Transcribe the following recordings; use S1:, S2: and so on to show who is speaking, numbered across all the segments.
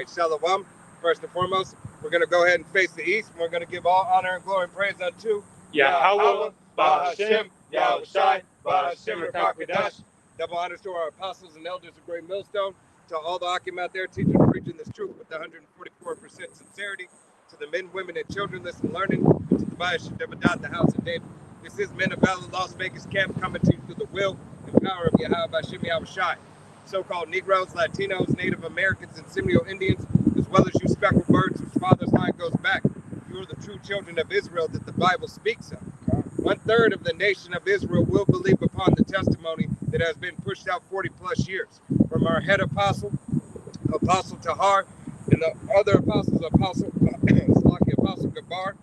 S1: right, Shalom. First and foremost, we're going to go ahead and face the east. And we're going to give all honor and glory and praise unto
S2: Yahweh, Bahashem, Yahushai, Bahashem, Rakakadash.
S1: Double honors to our apostles and elders of Great Millstone, to all the Akim out there teaching and preaching this truth with 144% sincerity, to the men, women, and children listening, learning, and to the Tobias Shadabadat, the house of David. This is Men of Valor Las Vegas camp, coming to you through the will and power of Yahweh Bahashem Yahushai. So-called Negroes, Latinos, Native Americans, and Seminole Indians, as well as you speckled birds whose father's line goes back. You are the true children of Israel that the Bible speaks of. 1/3 of the nation of Israel will believe upon the testimony that has been pushed out 40 plus years. From our head apostle, Apostle Tahar, and the other apostles, Apostle Gabar,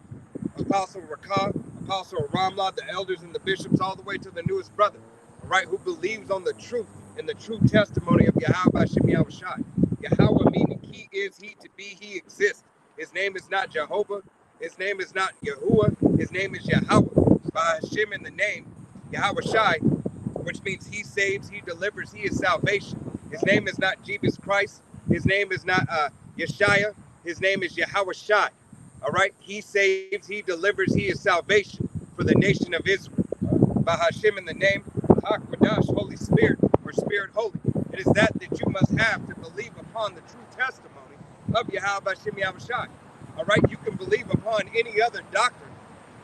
S1: Apostle Rakah, Apostle Ramlah, the elders and the bishops, all the way to the newest brother, all right, who believes on the truth and the true testimony of Yahweh Hashem Yahushai. Yahweh meaning he is, he to be, he exists. His name is not Jehovah. His name is not Yahuwah. His name is Yahweh. By Hashem in the name, Yahushai, which means he saves, he delivers, he is salvation. His name is not Jesus Christ. His name is not Yeshua. His name is Yahushai. All right? He saves, he delivers, he is salvation for the nation of Israel. By Hashem in the name, Hakwadash, Holy Spirit, or Spirit Holy. It is that you must have to believe upon the true testimony of Yahweh Hashem Yahushai. All right? You can believe upon any other doctrine.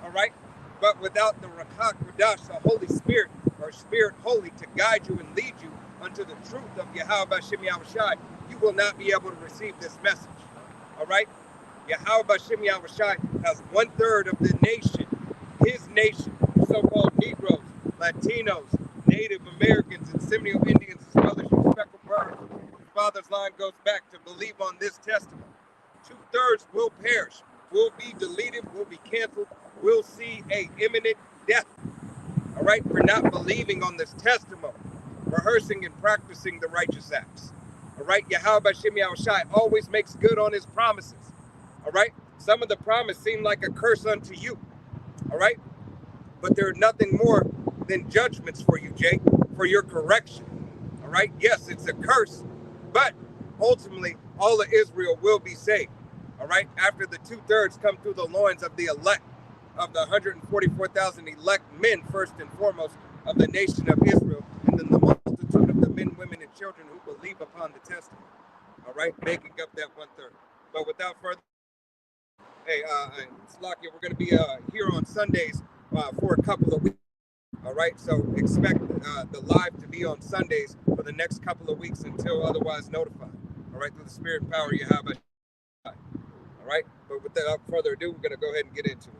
S1: All right? But without the Rakah Kodash, the Holy Spirit, or Spirit Holy, to guide you and lead you unto the truth of Yahweh Hashem Yahushai, you will not be able to receive this message. All right? Yahweh Hashem Yahushai has 1/3 of the nation, his nation, so-called Negroes, Latinos, Native Americans, and Seminole Indians, as well as you speckled birds, whose father's line goes back to believe on this testimony. 2/3 will perish, will be deleted, will be canceled, will see a imminent death, all right, for not believing on this testimony, rehearsing and practicing the righteous acts, all right. Yahweh Hashem Yahushai always makes good on his promises, all right. Some of the promise seem like a curse unto you, all right, but they're nothing more than judgments for you, Jake, for your correction, all right. Yes, it's a curse, but ultimately all of Israel will be saved, all right, after the 2/3 come through the loins of the elect, of the 144,000 elect men, first and foremost, of the nation of Israel, and then the multitude of the men, women, and children who believe upon the testimony, all right, making up that 1/3. But without further, hey, Slakia, we're going to be here on Sundays for a couple of weeks, all right, so expect the live to be on Sundays for the next couple of weeks until otherwise notified, all right, through the spirit and power you have. All right, but without further ado, we're going to go ahead and get into it.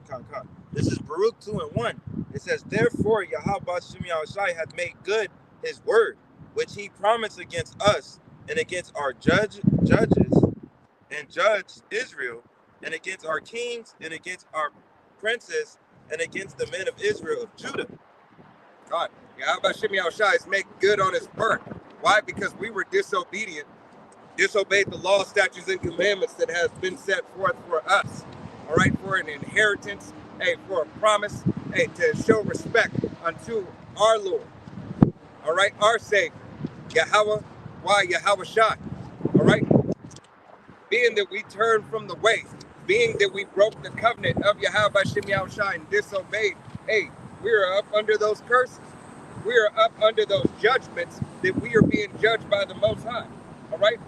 S3: This is Baruch 2:1. It says, therefore, Yahweh Hashem Yahushai hath made good his word, which he promised against us and against our judges and judged Israel, and against our kings and against our princes and against the men of Israel of Judah.
S1: God, Yahweh Hashem Yahushai is making good on his word. Why? Because we were disobedient, disobeyed the law, statutes, and commandments that has been set forth for us, all right, for an inheritance, hey, for a promise, hey, to show respect unto our Lord, all right, our Savior, Yahweh, why Yahweh Shai, all right, being that we turned from the way, being that we broke the covenant of Yahweh Hashem Yahushai and disobeyed, hey, we are up under those curses, we are up under those judgments that we are being judged by the Most High, all right,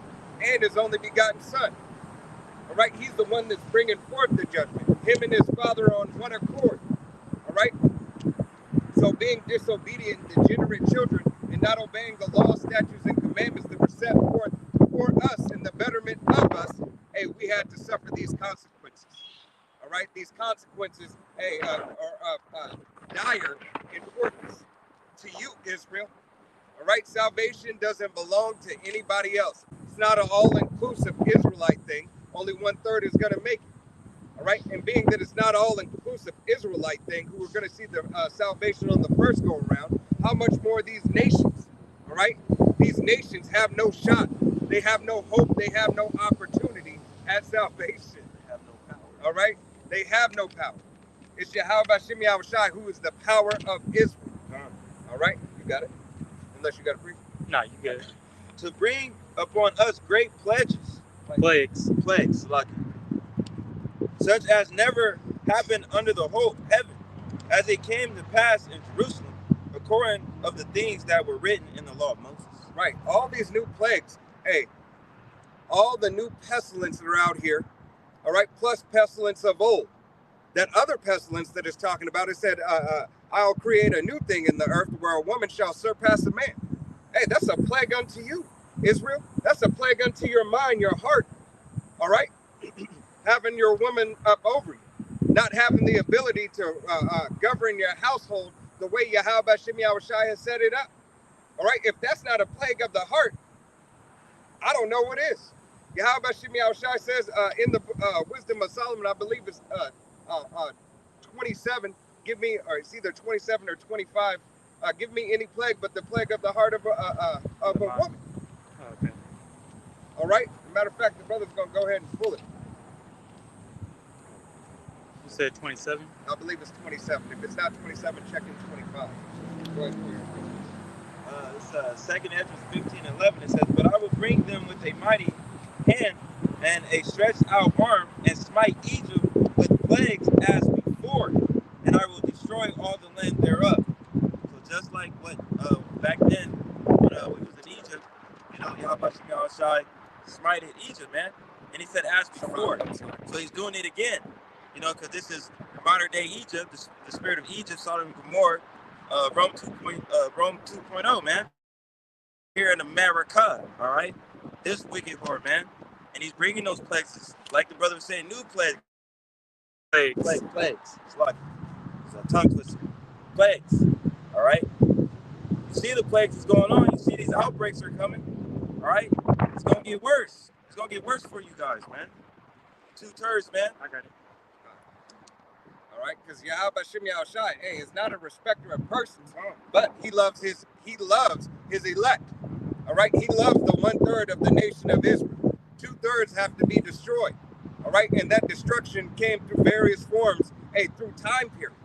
S1: and his only begotten son. All right, he's the one that's bringing forth the judgment. Him and his father on one accord. All right. So being disobedient, degenerate children, and not obeying the law, statutes, and commandments that were set forth for us in the betterment of us, hey, we had to suffer these consequences. All right, these consequences, hey, are dire importance to you, Israel. All right, salvation doesn't belong to anybody else. It's not an all-inclusive Israelite thing. Only 1/3 is going to make it. All right, and being that it's not all-inclusive Israelite thing, who are going to see the salvation on the first go-around, how much more these nations? All right, these nations have no shot. They have no hope. They have no opportunity at salvation. They have no power. All right, they have no power. It's Yahweh Hashem Yahushai who is the power of Israel. All right, you got it. Unless you got a brief.
S2: Nah, you get it.
S3: To bring upon us great pledges,
S2: plagues.
S3: Lucky, such as never happened under the whole heaven, as it came to pass in Jerusalem, according of the things that were written in the law of Moses.
S1: Right. All these new plagues. Hey, all the new pestilence that are out here. All right. Plus pestilence of old. That other pestilence that is talking about, it said, I'll create a new thing in the earth where a woman shall surpass a man. Hey, that's a plague unto you, Israel. That's a plague unto your mind, your heart. All right. Having your woman up over you, not having the ability to govern your household the way Yahweh Shem Yahushai has set it up. All right, if that's not a plague of the heart, I don't know what is. Yahweh Shem Yahushai says in the Wisdom of Solomon, I believe it's 27, give me, or it's either 27 or 25, give me any plague but the plague of the heart of a woman.
S2: Okay.
S1: All right, as a matter of fact, the brother's going to go ahead and pull it.
S2: You said 27?
S1: I believe it's 27. If it's not 27, check in 25. Go ahead, pull your
S3: It's 2nd Ezra 15:11. It says, "But I will bring them with a mighty hand and a stretched out arm, and smite Egypt with plagues as before, and I will destroy all the land thereof." So just like what back then when we was in Egypt, Yahweh Shem Yahushai smited Egypt, man, and he said as before. So he's doing it again, because this is modern day Egypt, the spirit of Egypt, Sodom and Gomorrah, Rome 2.0, man. Here in America, all right? This wicked whore, man. And he's bringing those plagues, like the brother was saying, new plagues. Plagues. It's like, it's a tongue twister. Plagues, all right? You see the plagues that's going on. You see these outbreaks are coming, all right? It's going to get worse. It's going to get worse for you guys, man. 2 turds, man.
S2: I got it.
S1: All right, because Yahweh Shem Yahushai, hey, is not a respecter of persons, but he loves his elect. All right, he loves the 1/3 of the nation of Israel. 2/3 have to be destroyed. All right, and that destruction came through various forms, through time period.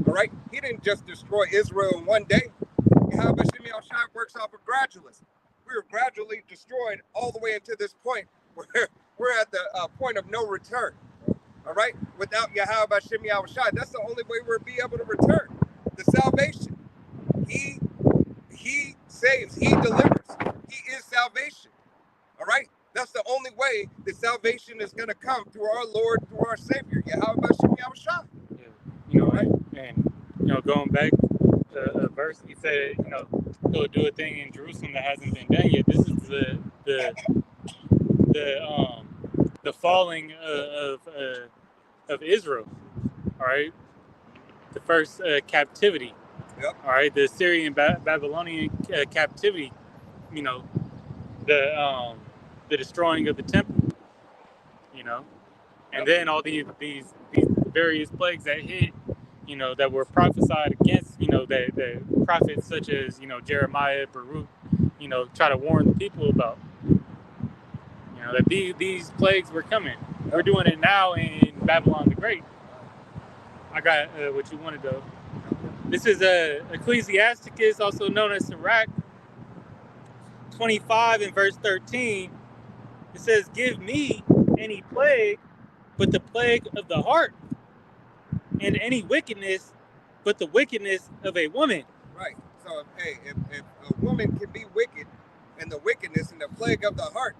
S1: All right, he didn't just destroy Israel in one day. Yahweh Shem Yahushai works off of gradualism. We were gradually destroyed all the way into this point where we're at the point of no return. All right, without Yahweh Shem Yahushai, that's the only way we'll be able to return the salvation. He saves, he delivers, he is salvation. All right, that's the only way that salvation is going to come through our Lord, through our Savior, Yahweh Shem Yahushai.
S2: Yeah. Right? And going back to a verse, he said, he'll do a thing in Jerusalem that hasn't been done yet. This is the falling of Israel, all right? The first captivity,
S1: Yep.
S2: All right? The Assyrian Babylonian captivity, the destroying of the temple, and then all these various plagues that hit, that were prophesied against, that prophets such as, Jeremiah, Baruch, try to warn the people about. That these plagues were coming. We're doing it now in Babylon the Great. I got what you wanted, though. This is Ecclesiasticus, also known as Sirach, 25 and verse 13. It says, "Give me any plague but the plague of the heart, and any wickedness but the wickedness of a woman."
S1: Right. So, if a woman can be wicked, and the wickedness and the plague of the heart,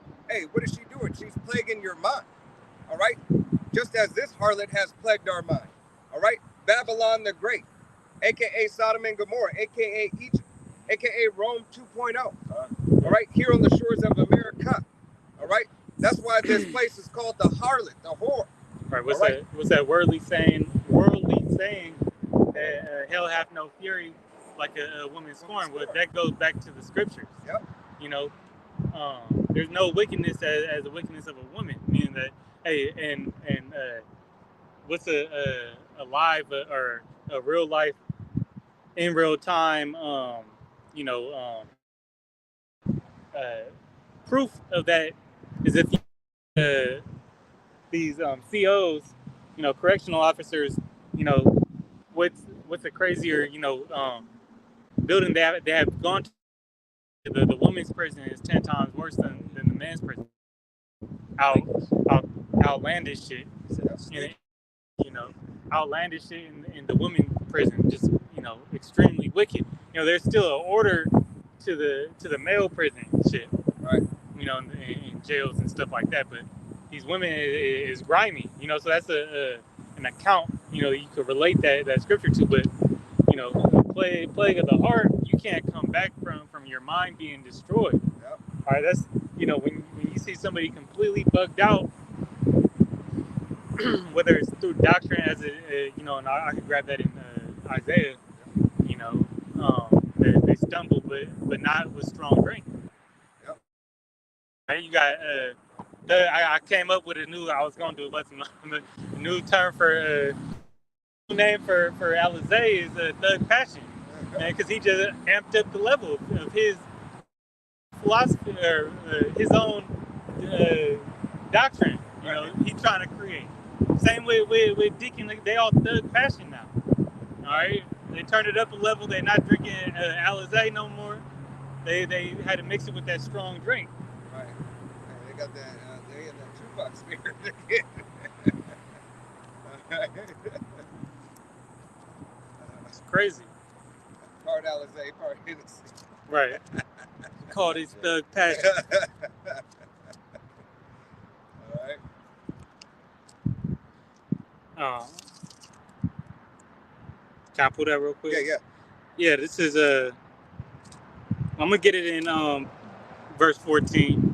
S1: what is she doing? She's plaguing your mind. All right? Just as this harlot has plagued our mind. All right? Babylon the Great, a.k.a. Sodom and Gomorrah, a.k.a. Egypt, a.k.a. Rome 2.0. All right? Here on the shores of America. All right? That's why this place is called the harlot, the whore.
S2: Right. What's that worldly saying that hell hath no fury like a woman scorned? Well, that goes back to the scriptures.
S1: Yep.
S2: There's no wickedness as the wickedness of a woman, meaning that, what's a live or a real life in real time, proof of that is if these COs, correctional officers, what's a crazier, building they have gone to. The women's prison is 10 times worse than the men's prison. outlandish shit. And, you know, outlandish shit in the women prison, just, you know, extremely wicked. You know, there's still an order to the male prison shit,
S1: Right.
S2: you know, in jails and stuff like that. But these women is grimy, you know, so that's an account, you know, you could relate that scripture to. But, you know, plague of the heart, you can't come back from your mind being destroyed.
S1: Yep.
S2: All right, that's, you know, when you see somebody completely bugged out, whether it's through doctrine, as you know, and I could grab that in Isaiah, you know, they stumble, but not with strong drink.
S1: Yep.
S2: Right, you got I came up with I was gonna do a new term for name for Alizé is Thug Passion, because he just amped up the level of his philosophy or his own doctrine. You know, he's trying to create. Same with Deacon, they all Thug Passion now. All right, they turned it up a level. They're not drinking Alizé no more. They had to mix it with that strong drink.
S1: Right. They got that. They in that Tupac spirit again.
S2: It's crazy.
S1: Part Alizé, part Hennessy.
S2: Right. Call this Thug Passion.
S1: All right.
S2: Can I pull that real quick?
S1: Yeah.
S2: Yeah, this is I'm gonna get it in verse 14.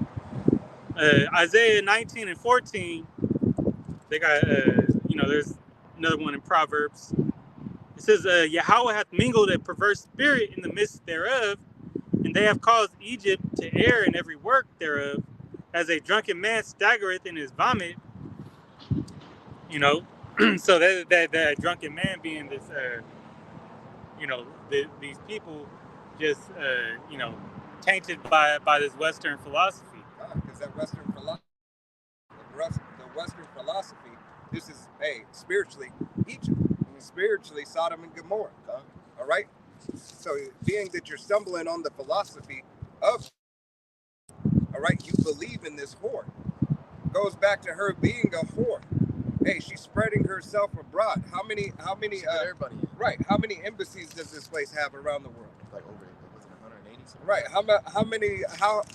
S2: Isaiah 19 and 14. They got you know, there's another one in Proverbs. It says, Yahweh hath mingled a perverse spirit in the midst thereof, and they have caused Egypt to err in every work thereof, as a drunken man staggereth in his vomit. You know, so that drunken man being this, you know, these people just, you know, tainted by this Western philosophy.
S1: Because that Western philosophy, the Western philosophy, this is, spiritually Egypt, spiritually Sodom and Gomorrah. All right. So being that you're stumbling on the philosophy of, all right, you believe in this whore. Goes back to her being a whore. Hey, she's spreading herself abroad. How many
S3: everybody in.
S1: Right. How many embassies does this place have around the world?
S3: Like over 180 something.
S1: Right.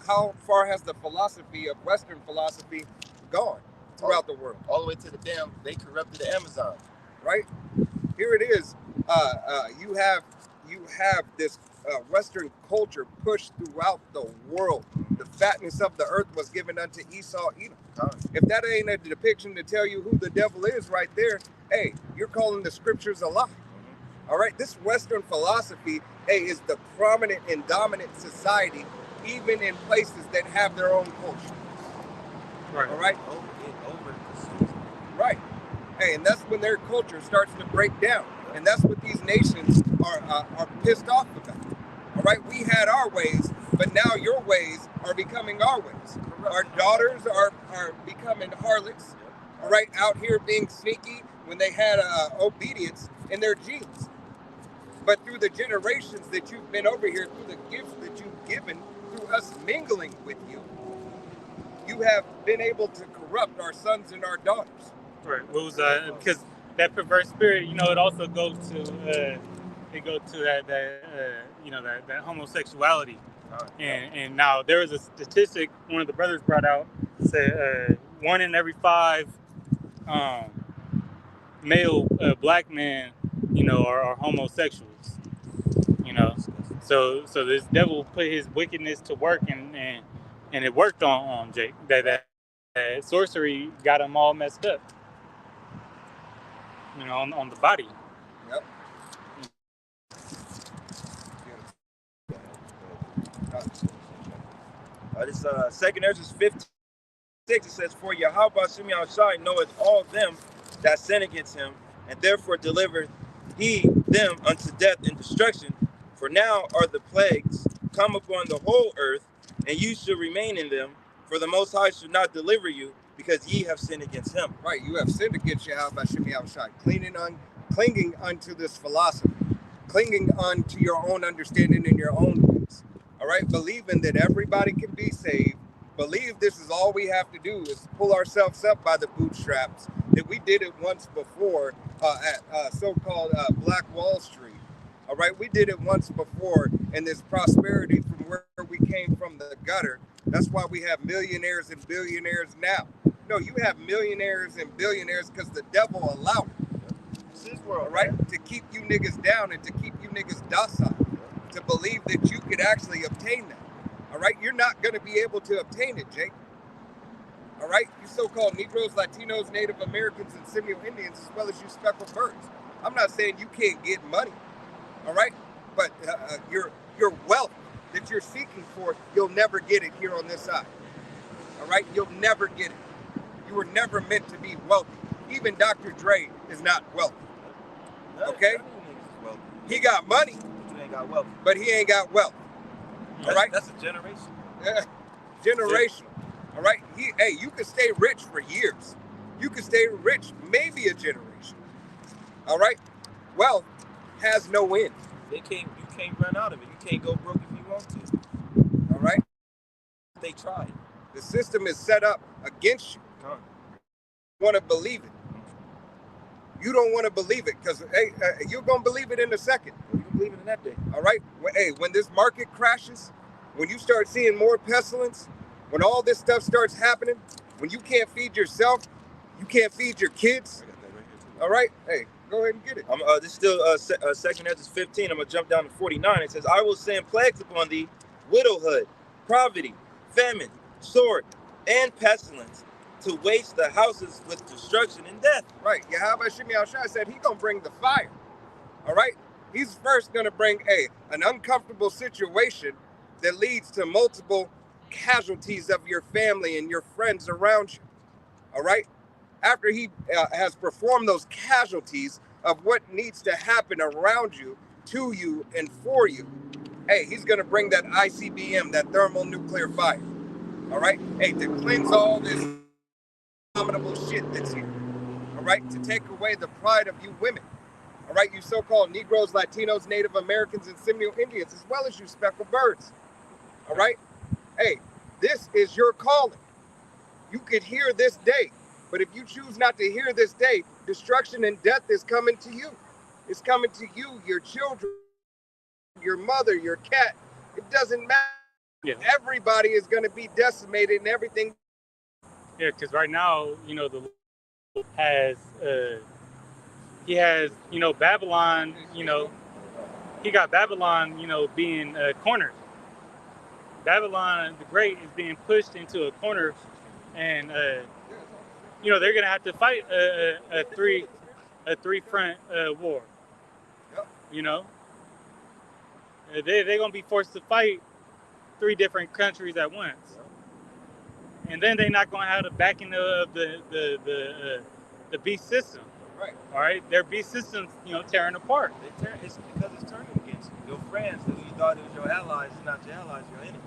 S1: How far has the philosophy of Western philosophy gone throughout the world?
S3: All the way to the damn, they corrupted the Amazon.
S1: Right. Here it is. You have this Western culture pushed throughout the world. The fatness of the earth was given unto Esau, Edom. If that ain't a depiction to tell you who the devil is right there, hey, you're calling the scriptures a lie. All right, this Western philosophy, is the prominent and dominant society, even in places that have their own culture.
S2: Right.
S1: All right. Right. Hey, and that's when their culture starts to break down, and that's what these nations are pissed off about. All right, we had our ways, but now your ways are becoming our ways. Our daughters are becoming harlots. All right, out here being sneaky when they had obedience in their genes. But through the generations that you've been over here, through the gifts that you've given, through us mingling with you, you have been able to corrupt our sons and our daughters.
S2: Right. What was because that perverse spirit, you know, it also goes to that you know, that homosexuality. And now there was a statistic one of the brothers brought out, said 1 in every 5 male black men, you know, are homosexuals. You know, so this devil put his wickedness to work, and it worked on Jake. That sorcery got him all messed up. You know, on the body.
S1: Yep.
S3: This second Ezra 15:6, it says, "For Yahweh Shemi Shai knoweth all them that sin against him, and therefore delivereth he them unto death and destruction. For now are the plagues come upon the whole earth, and you shall remain in them. For the Most High shall not deliver you, because ye have sinned against him."
S1: Right, you have sinned against Yahweh Shemi Shai, clinging unto this philosophy, clinging unto your own understanding and your own ways. All right, believing that everybody can be saved believe this is all we have to do is pull ourselves up by the bootstraps, that we did it once before at so-called Black Wall Street. All right, we did it once before, and this prosperity from where we came from, the gutter. That's why we have millionaires and billionaires now. No, you have millionaires and billionaires because the devil allowed it.
S3: It's his world,
S1: all right? To keep you niggas down and to keep you niggas docile, to believe that you could actually obtain that. All right, you're not going to be able to obtain it, Jake. All right, you so-called Negroes, Latinos, Native Americans, and Seminole Indians, as well as you speckled birds. I'm not saying you can't get money. All right, but your wealth that you're seeking for, you'll never get it here on this side. All right, you'll never get it. You were never meant to be wealthy. Even Dr. Dre is not wealthy. Okay, he got money,
S3: but you ain't got wealth.
S1: But he ain't got wealth. All right,
S3: that's a generation.
S1: Generational. All right, you could stay rich for years. You could stay rich maybe a generation. All right, wealth has no end.
S3: You can't run out of it. You can't go broke if you want to.
S1: All right.
S3: They tried.
S1: The system is set up against you. You want to believe it. You don't want to believe it because you're gonna believe it in a second.
S3: You can believe it in that day.
S1: All right. When this market crashes, when you start seeing more pestilence, when all this stuff starts happening, when you can't feed yourself, you can't feed your kids.
S3: I got that right here too.
S1: All right. Hey, go ahead and get it.
S3: This is still 2nd Ezra 15. I'm gonna jump down to 49. It says, "I will send plagues upon thee, widowhood, poverty, famine, sword, and pestilence, to waste the houses with destruction and death."
S1: Right. Yahweh Shemi Al-Shai said he's gonna bring the fire. All right. He's first gonna bring an uncomfortable situation that leads to multiple casualties of your family and your friends around you. All right. After he has performed those casualties of what needs to happen around you, to you, and for you, he's going to bring that ICBM, that thermonuclear fire. All right. To cleanse all this abominable shit that's here. All right. To take away the pride of you women. All right. You so-called Negroes, Latinos, Native Americans, and Seminole Indians, as well as you speckled birds. All right. This is your calling. You could hear this day. But if you choose not to hear this day, destruction and death is coming to you. It's coming to you, your children, your mother, your cat. It doesn't matter. Yeah. Everybody is going to be decimated and everything.
S2: Yeah, because right now, the Lord has, he has, Babylon, he got Babylon, being cornered. Babylon the Great is being pushed into a corner, and they're gonna have to fight a three front war. Yep. They're gonna be forced to fight 3 different countries at once, and then they're not gonna have the backing of the beast system.
S1: Right.
S2: All right. Their beast system's tearing apart.
S3: It's because it's turning against you. Your friends who you thought it was your allies is not your allies, your enemies.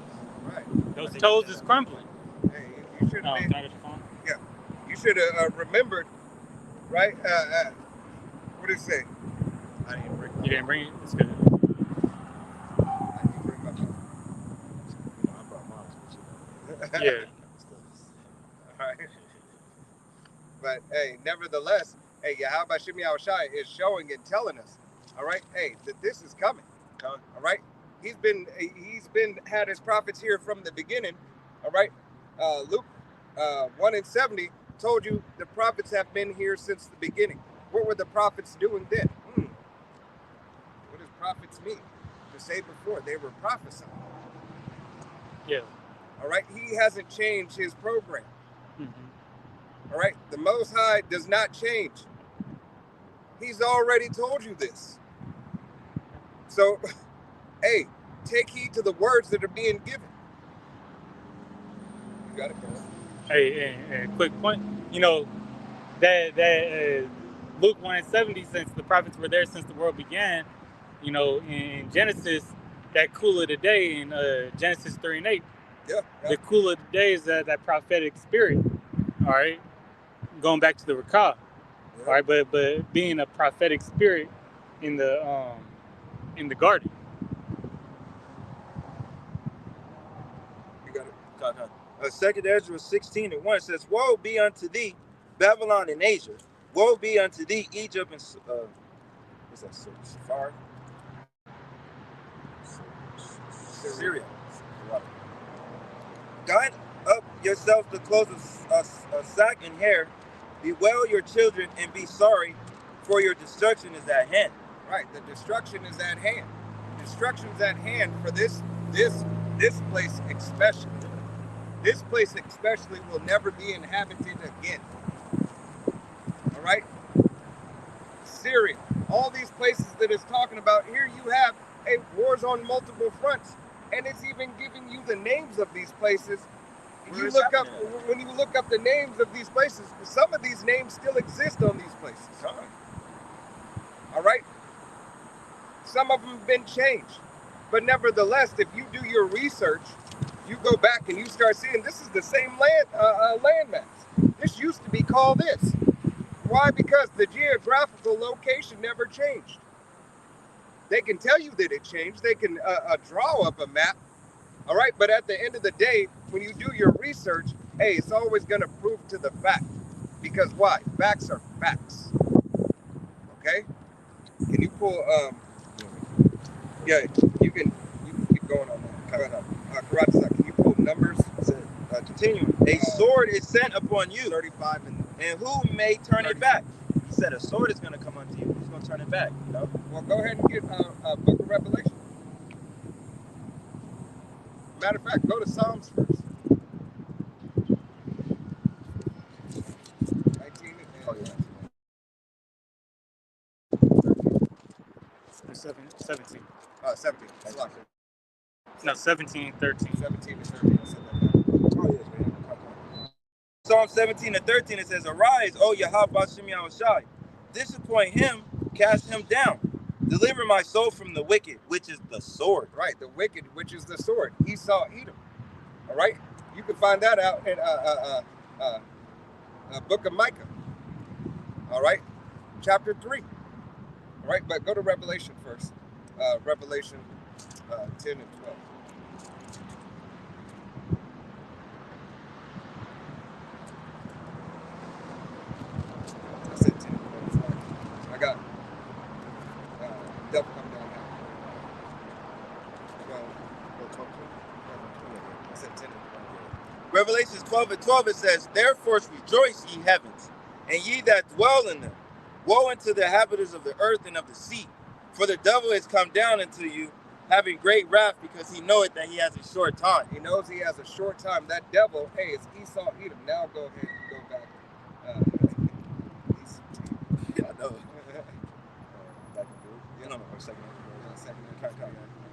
S1: Right.
S2: Those toes is crumbling.
S1: You should have been. Yeah. You should have remembered, right? What did it say?
S2: I didn't bring it. You didn't bring it? It's good.
S1: I didn't bring my phone.
S3: I brought mine.
S2: Yeah.
S1: All right. But nevertheless, Yahweh Shemi Al-Shai is showing and telling us, all right, that this is coming. All right. He's had his prophets here from the beginning. All right. Luke 1:70 told you the prophets have been here since the beginning. What were the prophets doing then? What does prophets mean? To say before, they were prophesying.
S2: Yeah.
S1: All right. He hasn't changed his program.
S2: Mm-hmm.
S1: All right. The Most High does not change. He's already told you this. So, take heed to the words that are being given. You got it, bro.
S2: A quick point. That Luke 1:70, since the prophets were there since the world began, in Genesis, that cool of the day in Genesis 3:8.
S1: Yeah.
S2: The cool of the day is that prophetic spirit. All right. Going back to the Rakah. Yeah. All right, but being a prophetic spirit in the garden.
S1: You got it.
S3: 2 Ezra 16:1, it says, "Woe be unto thee, Babylon and Asia. Woe be unto thee, Egypt and what's that? Safar? Syria. Guide up yourself to clothes of sack and hair. Bewail your children and be sorry, for your destruction is at hand."
S1: Right, the destruction is at hand. Destruction is at hand for this place especially. This place especially will never be inhabited again. All right? Syria, all these places that it's talking about, here you have wars on multiple fronts, and it's even giving you the names of these places. When you look up the names of these places, some of these names still exist on these places. All right? Some of them have been changed. But nevertheless, if you do your research, you go back and you start seeing this is the same landmass. This used to be called this. Why? Because the geographical location never changed. They can tell you that it changed. They can draw up a map. All right. But at the end of the day, when you do your research, hey, it's always going to prove to the fact. Because why? Facts are facts. Okay. Can you pull? Yeah, you can keep going on that. Karate, can you pull numbers?
S3: Continue. A sword is sent upon you.
S1: 35
S3: and who may turn 30. It back? He said a sword is going to come unto you. Who's going to turn it back? You know?
S1: Well, go ahead and get Book of Revelation. Matter of fact, go to Psalms first. 19 and
S2: 17.
S1: 17.
S2: No, 17 and 13.
S1: 17 and 13.
S3: Psalm 17 and 13, it says, "Arise, O Yahweh Bashem Yahushai. Disappoint him, cast him down. Deliver my soul from the wicked, which is the sword."
S1: Right, the wicked, which is the sword. Esau, Edom. All right? You can find that out in Book of Micah. All right? Chapter 3. All right, but go to Revelation first. Revelation 10 and 12. I said 10 and 12. I got double come down now. 12 I said 10 and 12.
S3: Revelations 12 and 12, it says, "Therefore rejoice, ye heavens, and ye that dwell in them. Woe unto the inhabitants of the earth and of the sea. For the devil is come down into you, having great wrath, because he knoweth that he has a short time."
S1: He knows he has a short time. That devil, hey, it's Esau, Edom. Now go ahead and go back.
S3: Yeah, I know.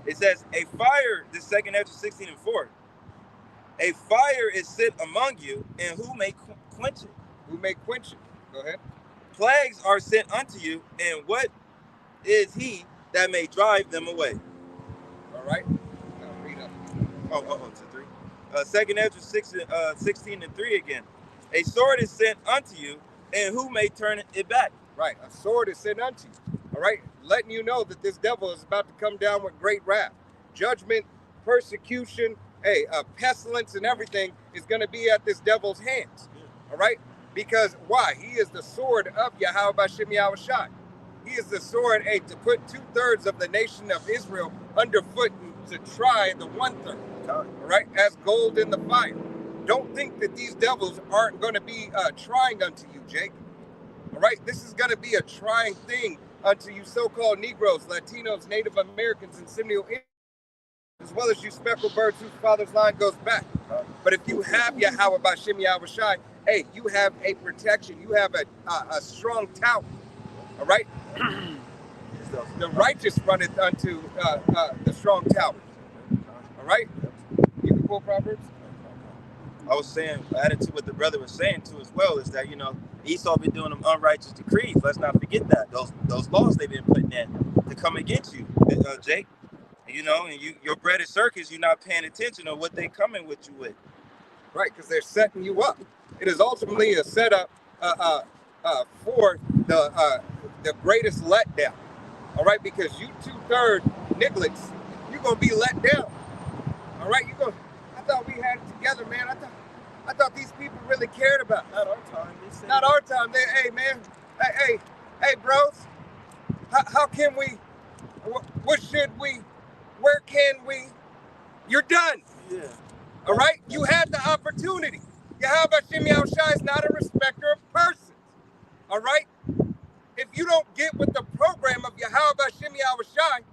S3: It says, "A fire," this 2 Ezra 16 and 4. "A fire is set among you, and who may quench it?"
S1: Who may quench it? Go ahead.
S3: "Plagues are sent unto you, and what is he that may drive them away?"
S1: All right. Now read up.
S3: To 3. 2 Ezra 16 and 3 again. "A sword is sent unto you, and who may turn it back?"
S1: Right. A sword is sent unto you. All right. Letting you know that this devil is about to come down with great wrath. Judgment, persecution, pestilence, and everything is going to be at this devil's hands. All right. Because why? He is the sword of Yahweh Bashem Yahushai. He is the sword, to put 2/3 of the nation of Israel underfoot and to try the 1/3. All right, as gold in the fire. Don't think that these devils aren't going to be trying unto you, Jake. All right, this is going to be a trying thing unto you so-called Negroes, Latinos, Native Americans, and Seminole Indians, as well as you speckled birds whose father's line goes back. But if you have Yahweh Bashem Yahushai, hey, you have a protection. You have a strong tower. All right? The righteous runneth unto the strong tower. All right? You can pull Proverbs.
S3: I was saying, added to what the brother was saying too as well, is that, Esau been doing them unrighteous decrees. Let's not forget that. Those laws they've been putting in to come against you, Jake. And your bread and circus, you're not paying attention on what they coming with you with.
S1: Right, because they're setting you up. It is ultimately a setup for the greatest letdown. All right, because you 2/3 nigglets, you're gonna be let down. All right, you're gonna. thought we had it together, man. I thought these people really cared about us.
S3: Not our time.
S1: Not our time. Hey, man. Hey, bros. How can we? What should we? Where can we? You're done.
S3: Yeah.
S1: All right? You had the opportunity. Yahweh Shem Yahushai is not a respecter of persons. All right? If you don't get with the program of Yahweh Shem Yahushai,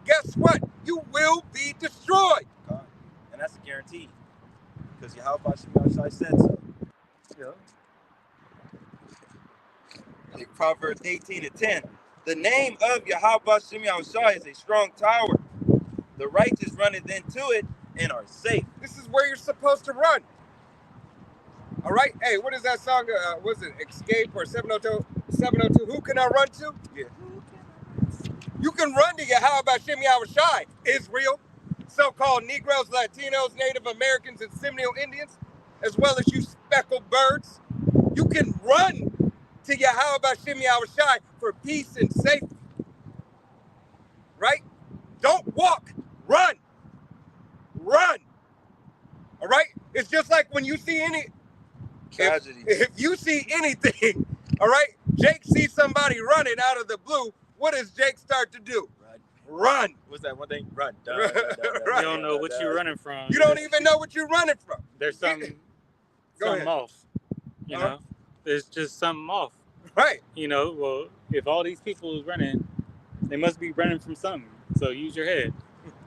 S1: guess what? You will be destroyed.
S3: And that's a guarantee. Because Yahweh Shem Yahushai said so.
S2: Yeah.
S3: Like Proverbs 18:10. The name of Yahweh Shem Yahushai is a strong tower. The righteous runneth into it and are safe.
S1: This is where you're supposed to run. All right? Hey, what is that song? Was it Escape or 702? 702? Who can I run to?
S3: Yeah.
S1: You can run to Yahweh Shem Yahushai, Israel, so-called Negroes, Latinos, Native Americans, and Seminole Indians, as well as you speckled birds. You can run to Yahweh Shem Yahushai for peace and safety. Right? Don't walk. Run. Run. All right? It's just like when you see any
S3: Tragedy.
S1: If you see anything, all right, Jake sees somebody running out of the blue, what does Jake start to do? Run.
S3: What's that one thing? Run.
S1: Right.
S2: You don't know what you're running from.
S1: You don't even know what you're running from.
S2: There's something
S1: ahead.
S2: off. You know, there's just something off.
S1: Right.
S2: You know, well, if all these people is running, they must be running from something. So use your head.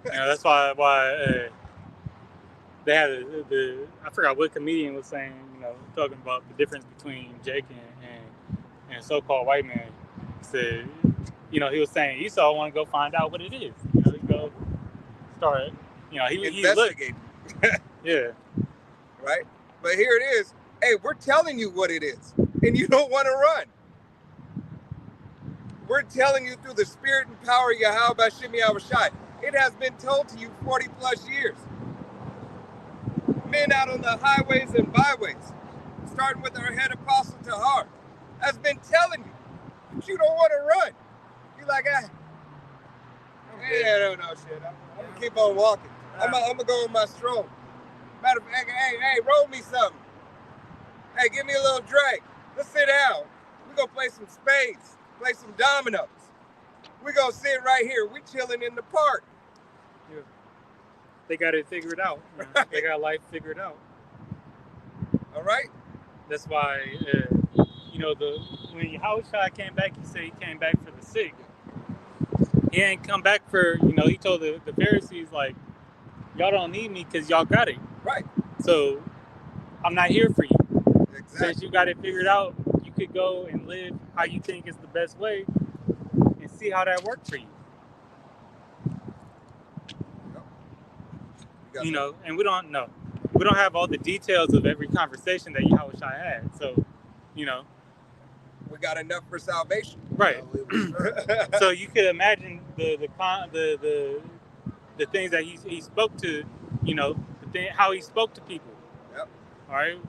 S2: You know, that's why they had I forgot what comedian was saying, you know, talking about the difference between Jake and so-called white man. He said, you know, he was saying Esau want to go find out what it is. You know, he go start, you know, he
S1: investigating.
S2: Yeah.
S1: Right? But here it is. Hey, we're telling you what it is, and you don't want to run. We're telling you through the spirit and power of Yahweh Shem Yahushai. It has been told to you 40 plus years. Men out on the highways and byways, starting with our head apostle Tahar, has been telling you that you don't want to run. You're like, I don't know shit. I'm gonna keep on walking. I'm gonna go on my stroll. Matter of fact, hey, roll me something. Hey, give me a little drink. Let's sit down. We're gonna play some spades, play some dominoes. We're gonna sit right here. We chilling in the park.
S2: Yeah. They got it figured out. You know? They got life figured out.
S1: All right?
S2: That's why, you know, when Yahushua came back, he said he came back for the sick. He ain't come back for, you know, he told the Pharisees, like, y'all don't need me because y'all got it.
S1: Right.
S2: So I'm not here for you.
S1: Exactly.
S2: Since you got it figured out, you could go and live how you think is the best way and see how that worked for you. You know, and we don't know. We don't have all the details of every conversation that Yahushua had. So, you know.
S1: We got enough for salvation.
S2: Right. So you could imagine the things that he spoke to, you know, how he spoke to people.
S1: Yep.
S2: All right.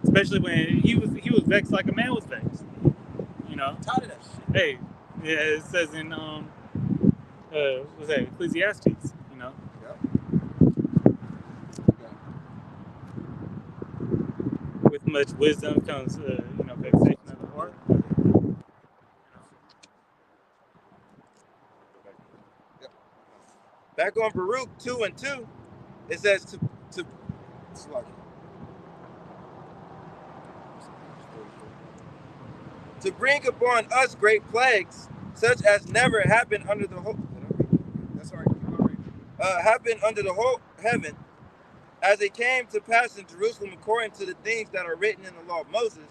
S2: Especially when he was vexed like a man was vexed. You know.
S3: Tired of that shit.
S2: Hey, yeah, it says in what's that, Ecclesiastes, you know.
S1: Yep.
S2: With much wisdom comes, you know, vexation of the heart.
S3: Back on Baruch 2:2, it says to bring upon us great plagues, such as never happened under the whole.
S1: That's all right. Keep on reading.
S3: Happened under the whole heaven, as it came to pass in Jerusalem according to the things that are written in the law of Moses,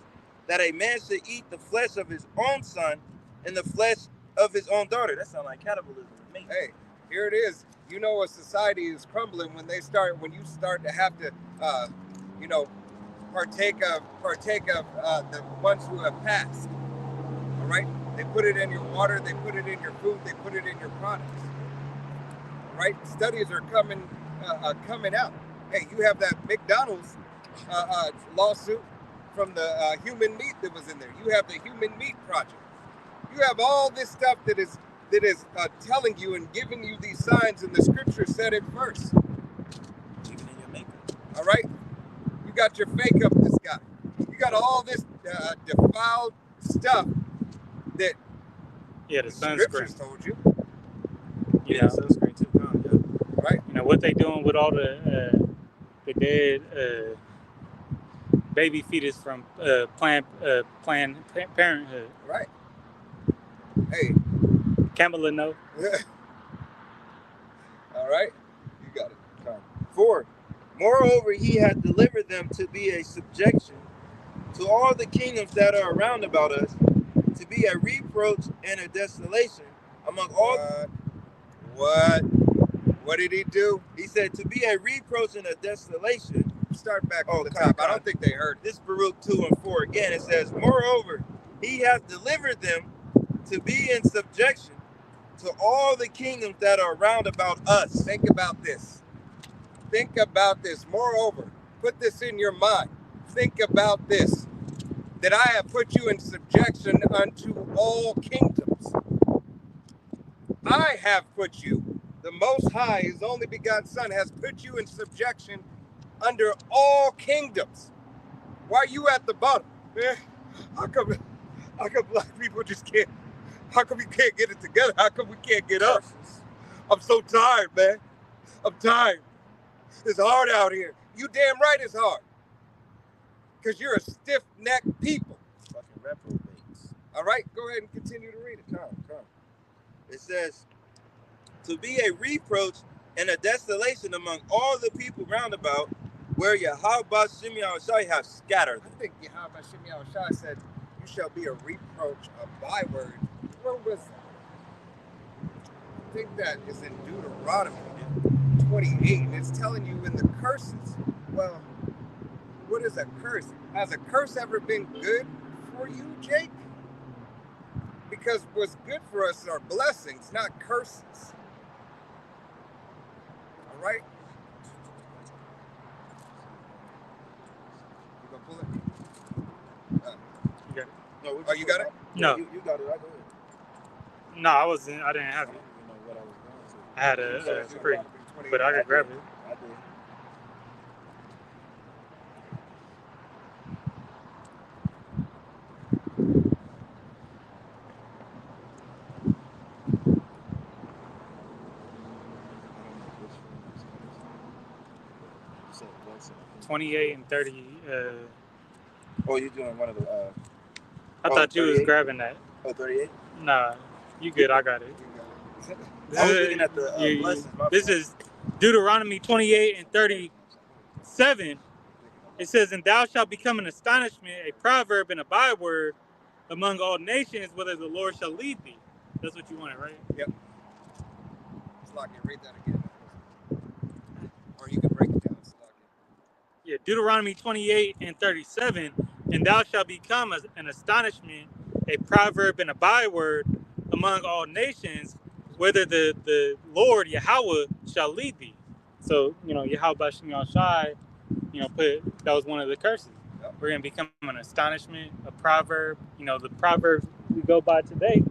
S3: that a man should eat the flesh of his own son and the flesh of his own daughter. That sounds like cannibalism to me.
S1: Hey, here it is. You know a society is crumbling when you start to have to, you know, partake of the ones who have passed. All right, they put it in your water, they put it in your food, they put it in your products. All right, studies are coming out. Hey, you have that McDonald's lawsuit from the human meat that was in there. You have the Human Meat Project. You have all this stuff that is telling you and giving you these signs, and the scripture said it first.
S3: Even
S1: All right? You got your fake up this guy. You got all this defiled stuff that
S2: the
S1: the
S2: sunscreen.
S1: scriptures told you.
S2: You know,
S3: sunscreen too.
S1: Right?
S2: you know what they doing with all the dead baby fetus from Planned Parenthood.
S1: Right. Hey.
S2: Kamala, no.
S1: All right. You got it.
S3: 4. Moreover, he hath delivered them to be a subjection to all the kingdoms that are around about us, to be a reproach and a desolation among all.
S1: What did he do?
S3: He said to be a reproach and a desolation.
S1: Start back on the top. I don't think they heard
S3: this. Baruch 2 and 4 again. It says, moreover, he hath delivered them to be in subjection to all the kingdoms that are round about us.
S1: Think about this. Think about this. Moreover, put this in your mind. Think about this. That I have put you in subjection unto all kingdoms. I have put you. The Most High, His only begotten Son, has put you in subjection under all kingdoms. Why are you at the bottom? Man, how come black people just can't? How come we can't get it together? How come we can't get up? I'm so tired, man. I'm tired. It's hard out here. You damn right it's hard. Because you're a stiff-necked people.
S3: Fucking reprobates.
S1: All right, go ahead and continue to read it.
S3: Come. It says, to be a reproach and a desolation among all the people round about, where Yahweh Bashim Yahushai have scattered them.
S1: I think Yahweh Bashim Yahushai said, you shall be a reproach, a byword. Where was that? I think that is in Deuteronomy 28, and it's telling you in the curses. Well, what is a curse? Has a curse ever been good for you, Jake? Because what's good for us are blessings, not curses. All right? You gonna pull it?
S2: You got it?
S3: No,
S1: Oh, you got it?
S2: No.
S3: You got it. I go ahead.
S2: No, I wasn't. I didn't have it.
S3: I don't even know what I was going to.
S2: I had a free, but I could grab it.
S3: I did. So,
S2: 28 and 30.
S3: oh, you're doing one of the.
S2: I thought you was
S3: 38?
S2: grabbing that.
S3: Oh, 38?
S2: Nah, you good. I got it.
S3: I was looking at the blessings.
S2: This is Deuteronomy 28 and 37. It says, and thou shalt become an astonishment, a proverb, and a byword among all nations, whether the Lord shall lead thee. That's what you wanted, right?
S1: Yep. Slocky, read that again. Or you can break it down, Slocky.
S2: Yeah, Deuteronomy 28 and 37. And thou shalt become an astonishment, a proverb, and a byword among all nations, whether the Lord, Yahweh, shall lead thee. So, Yahweh Bashim Yahushai, that was one of the curses.
S1: Yep.
S2: We're going to become an astonishment, a proverb. The proverbs we go by today,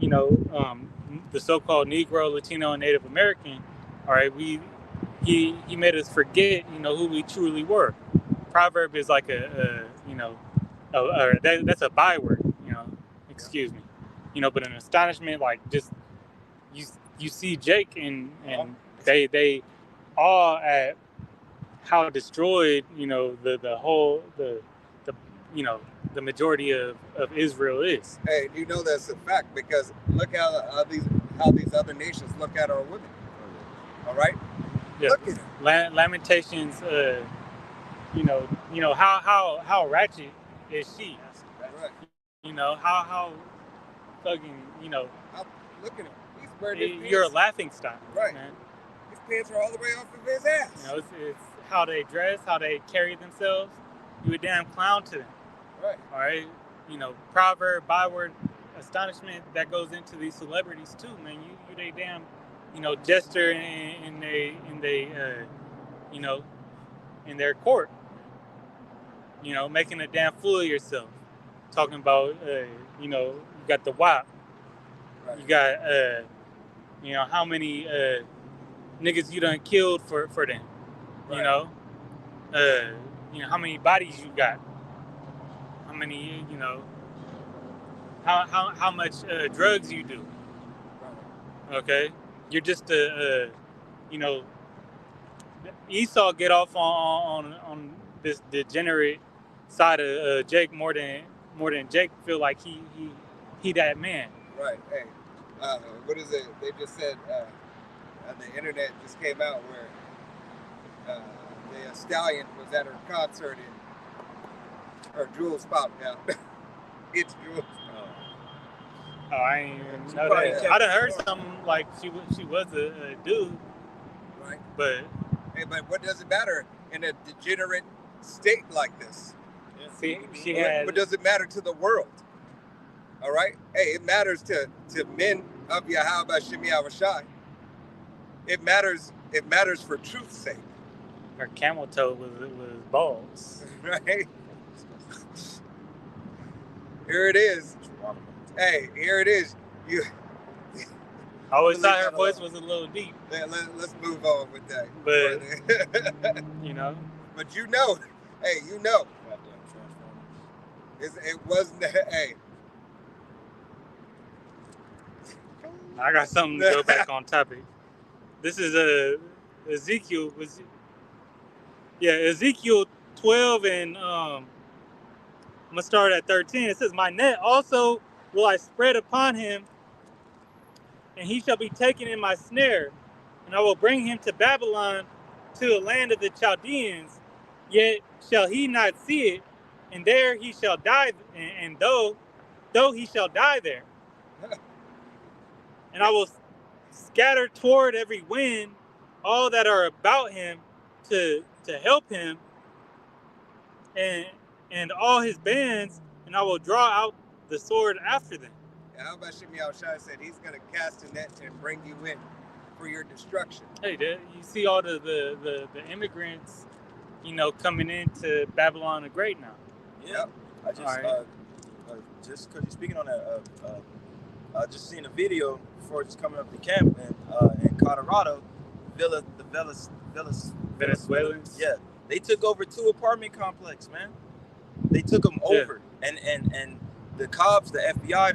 S2: the so-called Negro, Latino, and Native American, all right, he made us forget, who we truly were. Proverb is like that's a byword, excuse me. But an astonishment, like just, you see Jake and they all at how destroyed, the majority of Israel is.
S1: Hey, you know that's a fact because look how these other nations look at our women. All right?
S2: Yeah.
S1: Look at them.
S2: Lamentations, how ratchet is she?
S1: Right.
S2: How fucking,
S1: Look at him. He's wearing his pants.
S2: you're a laughing stock,
S1: Right.
S2: man.
S1: His pants are all the way off of his ass.
S2: It's how they dress, how they carry themselves. You a damn clown to them.
S1: Right.
S2: All right. Proverb, byword, astonishment that goes into these celebrities too, man. You they damn, jester in their court. Making a damn fool of yourself. Talking about, you got the WAP.
S1: Right.
S2: You got, how many niggas you done killed for them.
S1: Right.
S2: how many bodies you got, how many, how much drugs you do. Okay, you're just you know, Esau get off on this degenerate side of Jake more than Jake feel like he that man.
S1: Right. Hey, what is it? They just said on the internet just came out where the Stallion was at her concert and her jewels popped out. It's jewels.
S2: Oh, I ain't even know that. I done heard something like she was a dude.
S1: Right.
S2: But
S1: hey, but what does it matter in a degenerate state like this?
S2: See, she had.
S1: What does it matter to the world? All right. Hey, it matters to men of Yahweh Shem Yahushai. It matters for truth's sake.
S2: Her camel toe was balls.
S1: Right. Here it is. Hey, here it is. You.
S2: I always thought her voice was a little deep.
S1: Let's move on with that.
S2: But
S1: But hey, it wasn't. Hey.
S2: I got something to go back on topic. This is Ezekiel 12 and I'm gonna start at 13. It says, "My net also will I spread upon him, and he shall be taken in my snare, and I will bring him to Babylon, to the land of the Chaldeans. Yet shall he not see it, and there he shall die. And though he shall die there, and I will scatter toward every wind all that are about him to help him, and all his bands, and I will draw out the sword after them."
S1: How about Shem Yahushai said he's going to cast a net and bring you in for your destruction.
S2: Hey, you see all the immigrants, coming into Babylon the Great now.
S3: Yeah, I just just because you're speaking on that, I just seen a video before just coming up to camp in Colorado,
S2: Venezuelans.
S3: Yeah, they took over 2 apartment complex, man. They took them over, and the cops, the FBI,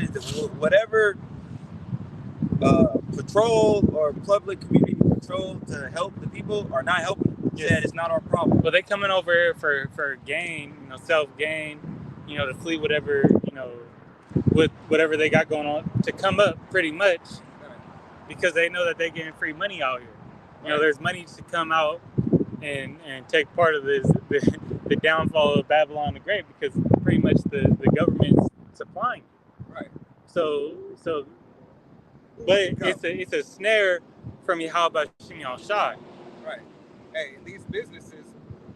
S3: whatever patrol or public community patrol to help the people are not helping. Said it's not our problem.
S2: Well, they coming over here for gain, self-gain, to flee whatever, with whatever they got going on, to come up pretty much, because they know that they're getting free money out here. There's money to come out and take part of this, the downfall of Babylon the Great, because pretty much the government's supplying it.
S1: Right.
S2: So, but it's a snare from Yahweh Shem Yahushai.
S1: Right. Hey, these businesses,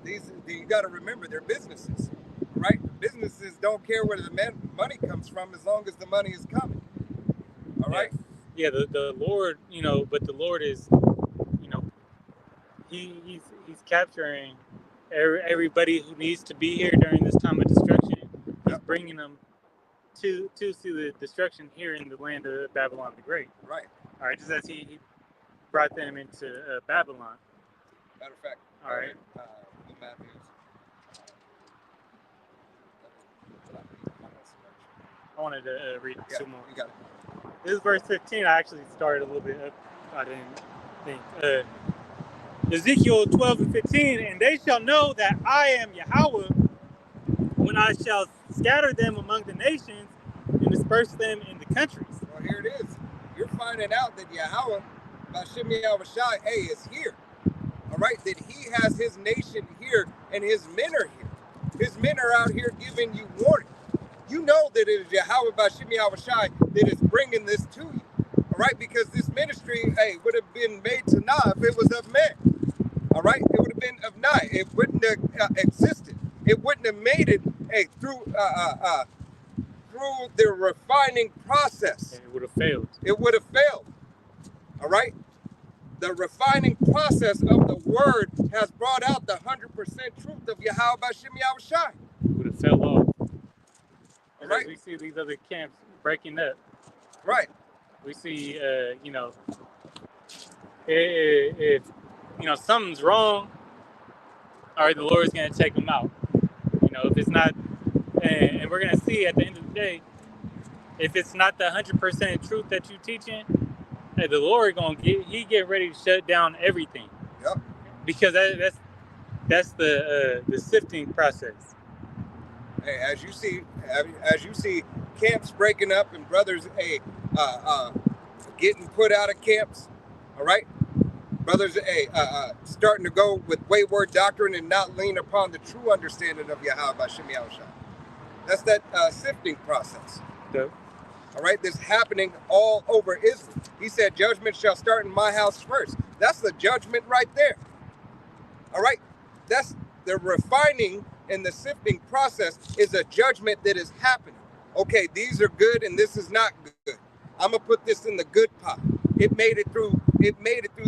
S1: you got to remember, they're businesses, right? Businesses don't care where the money comes from as long as the money is coming. All right.
S2: Yeah. The Lord, but the Lord is, he's capturing everybody who needs to be here during this time of destruction. He's bringing them to see the destruction here in the land of Babylon the Great.
S1: Right.
S2: All right. Just as he brought them into Babylon.
S1: Matter of fact.
S2: All right. I wanted to read 2 more.
S1: You got it.
S2: This is verse 15. I actually started a little bit up. I didn't think. Ezekiel 12 and 15. "And they shall know that I am Yahweh when I shall scatter them among the nations and disperse them in the countries."
S1: Well, here it is. You're finding out that Yahweh, Hashem Yahushai, is here. All right, that he has his nation here and his men are here. His men are out here giving you warning. You know that it is Yahweh Hashem Yahushai that is bringing this to you. All right, because this ministry, would have been made to nah if it was of men. All right, it would have been of nah. It wouldn't have existed. It wouldn't have made it through the refining process.
S2: And it would have failed.
S1: It would have failed. All right. The refining process of the word has brought out the 100% truth of Yahweh Shem Yahushai.
S2: Would have fell off. And
S1: right.
S2: We see these other camps breaking up.
S1: Right.
S2: We see, if something's wrong, all right, the Lord's going to take them out. You know, if it's not, and we're going to see at the end of the day, if it's not the 100% truth that you're teaching, hey, the Lord get ready to shut down everything.
S1: Yep.
S2: Because that's the sifting process.
S1: Hey, as you see camps breaking up and brothers getting put out of camps, all right? Brothers starting to go with wayward doctrine and not lean upon the true understanding of Yahweh Shem Yahushua. That's that sifting process.
S2: Yep.
S1: All right, this happening all over Israel. He said, judgment shall start in my house first. That's the judgment right there. All right, that's the refining and the sifting process is a judgment that is happening. Okay, these are good and this is not good. I'm gonna put this in the good pot. It made it through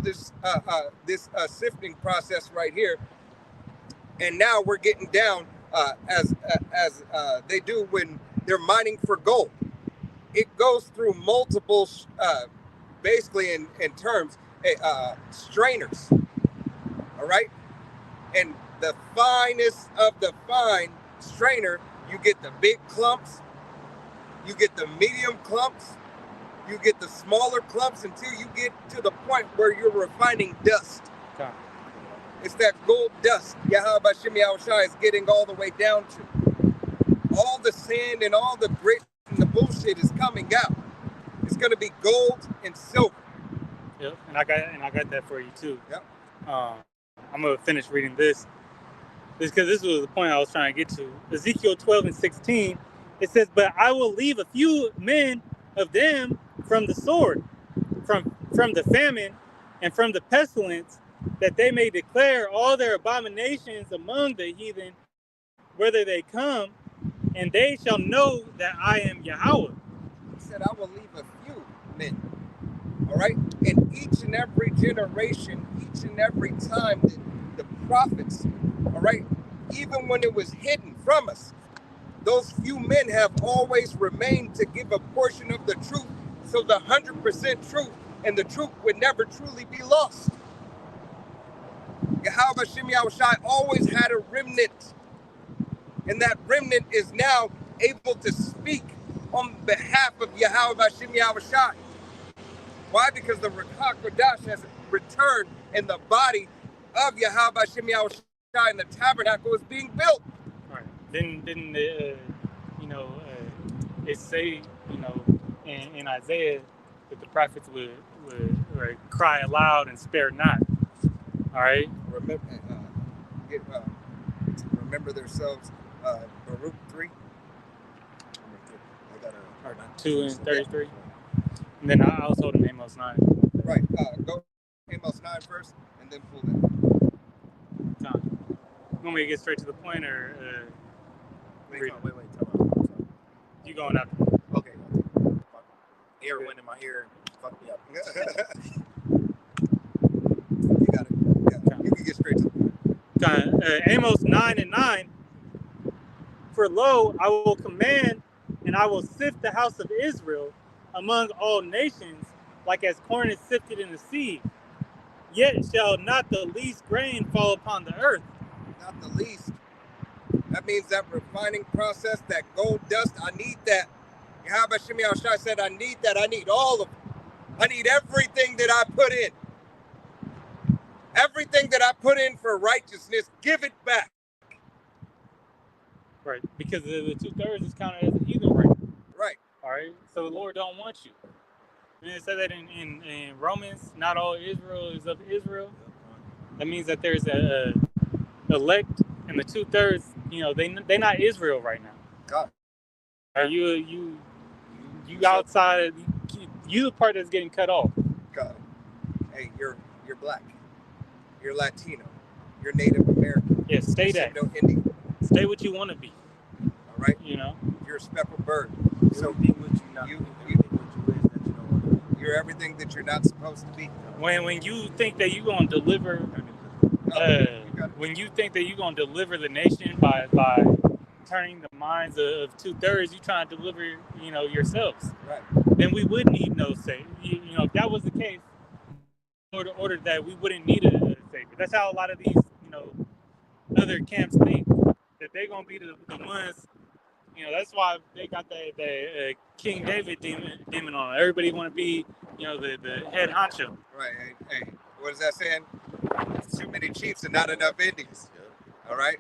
S1: this sifting process right here, and now we're getting down as they do when they're mining for gold. It goes through multiple, basically in terms, strainers. All right, and the finest of the fine strainer, you get the big clumps, you get the medium clumps, you get the smaller clumps until you get to the point where you're refining dust.
S2: Okay.
S1: It's that gold dust Yahweh Shem Yahushua is getting all the way down to. All the sand and all the grit and the bullshit is coming out. It's going to be gold and silver.
S2: Yep, and I got that for you too.
S1: Yep.
S2: I'm gonna finish reading this because this was the point I was trying to get to. Ezekiel 12:16. It says, "But I will leave a few men of them from the sword, from the famine, and from the pestilence, that they may declare all their abominations among the heathen, whether they come, and they shall know that I am Yahweh."
S1: He said, I will leave a few men. All right? And each and every generation, each and every time that the prophets, all right, even when it was hidden from us, those few men have always remained to give a portion of the truth, so the 100% truth and the truth would never truly be lost. Yahweh Shem Yahushua always had a remnant, and that remnant is now able to speak on behalf of Yahweh Shem Yahushua. Why? Because the Ruach HaKodesh has returned in the body of Yahweh Shem Yahushua, and the tabernacle is being built.
S2: Right. Didn't it say, in Isaiah that the prophets would cry aloud and spare not. All right.
S1: Remember themselves. Baruch 3. I got
S2: 2 and 33. And then I was holding Amos 9.
S1: Right. Go Amos 9 first, and then pull that.
S2: Time. You want me to get straight to the point, or
S3: Wait. Tell me.
S2: You going after?
S3: Okay. Air went in my ear. Fuck me up.
S1: You got it. Yeah. You can get straight to the point.
S2: Amos 9:9. For lo, I will command, and I will sift the house of Israel among all nations, like as corn is sifted in the sea. Yet shall not the least grain fall upon the earth.
S1: Not the least. That means that refining process, that gold dust, I need that. Yahweh Shem Yahushua said, I need that. I need all of it. I need everything that I put in. Everything that I put in for righteousness, give it back.
S2: Right, because the 2/3 is counted as a heathen right.
S1: Right.
S2: All right, so the Lord don't want you. And it said that in Romans, not all Israel is of Israel. That means that there's a elect, and the 2/3, they're not Israel right now.
S1: God.
S2: Are you outside? You the part that's getting cut off.
S1: God. Hey, you're black. You're Latino. You're Native American.
S2: Yeah, stay that.
S1: Indian.
S2: Stay what you want to be.
S1: All right. You're a speckled bird. So be what you not. You're everything that you're not supposed to be.
S2: When you think that you're gonna deliver, when you think that you're gonna deliver the nation by turning the minds of 2/3, you trying to deliver, yourselves.
S1: Right.
S2: Then we would need no savior. If that was the case, Lord ordered that we wouldn't need a savior. That's how a lot of these, other camps think that they're gonna be the ones. You know, that's why they got the King David demon on. Everybody want to be, you know, the head honcho.
S1: Right. Hey, what is that saying? Too many chiefs and not enough Indians. All right.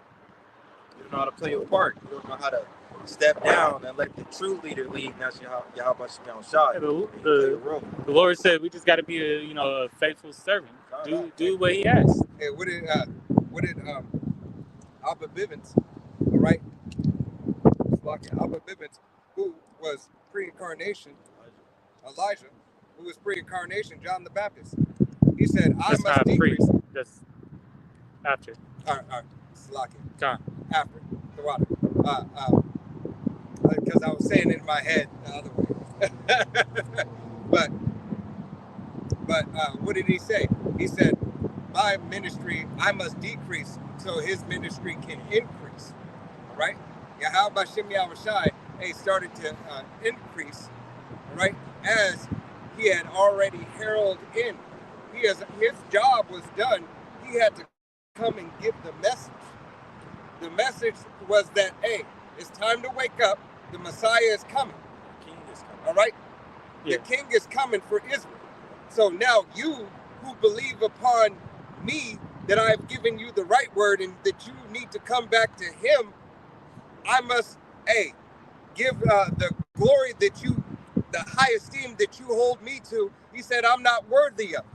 S3: You don't know how to play your part. You don't know how to step down and let the true leader lead. That's Yahweh Shem Shai.
S2: The Lord said we just got to be a faithful servant. Do what He asks.
S1: Hey, what did Abba Bivens, all right? Abba Bivens, who was pre-incarnation, Elijah, who was pre-incarnation, John the Baptist. He said, "I
S2: That's
S1: must decrease."
S2: That's after.
S1: All right. Slaki.
S2: John.
S1: After the water. Because I was saying it in my head the other way. but what did he say? He said, "My ministry, I must decrease so his ministry can increase." Right? Yahweh Bashem Yahushai started to increase, right? As he had already heralded in. His job was done. He had to come and give the message. The message was that, hey, it's time to wake up. The Messiah is coming.
S3: The king is coming.
S1: All right?
S2: Yeah.
S1: The king is coming for Israel. So now you who believe upon me that I have given you the right word and that you need to come back to him, I must, give the glory that you, the high esteem that you hold me to. He said, I'm not worthy of it.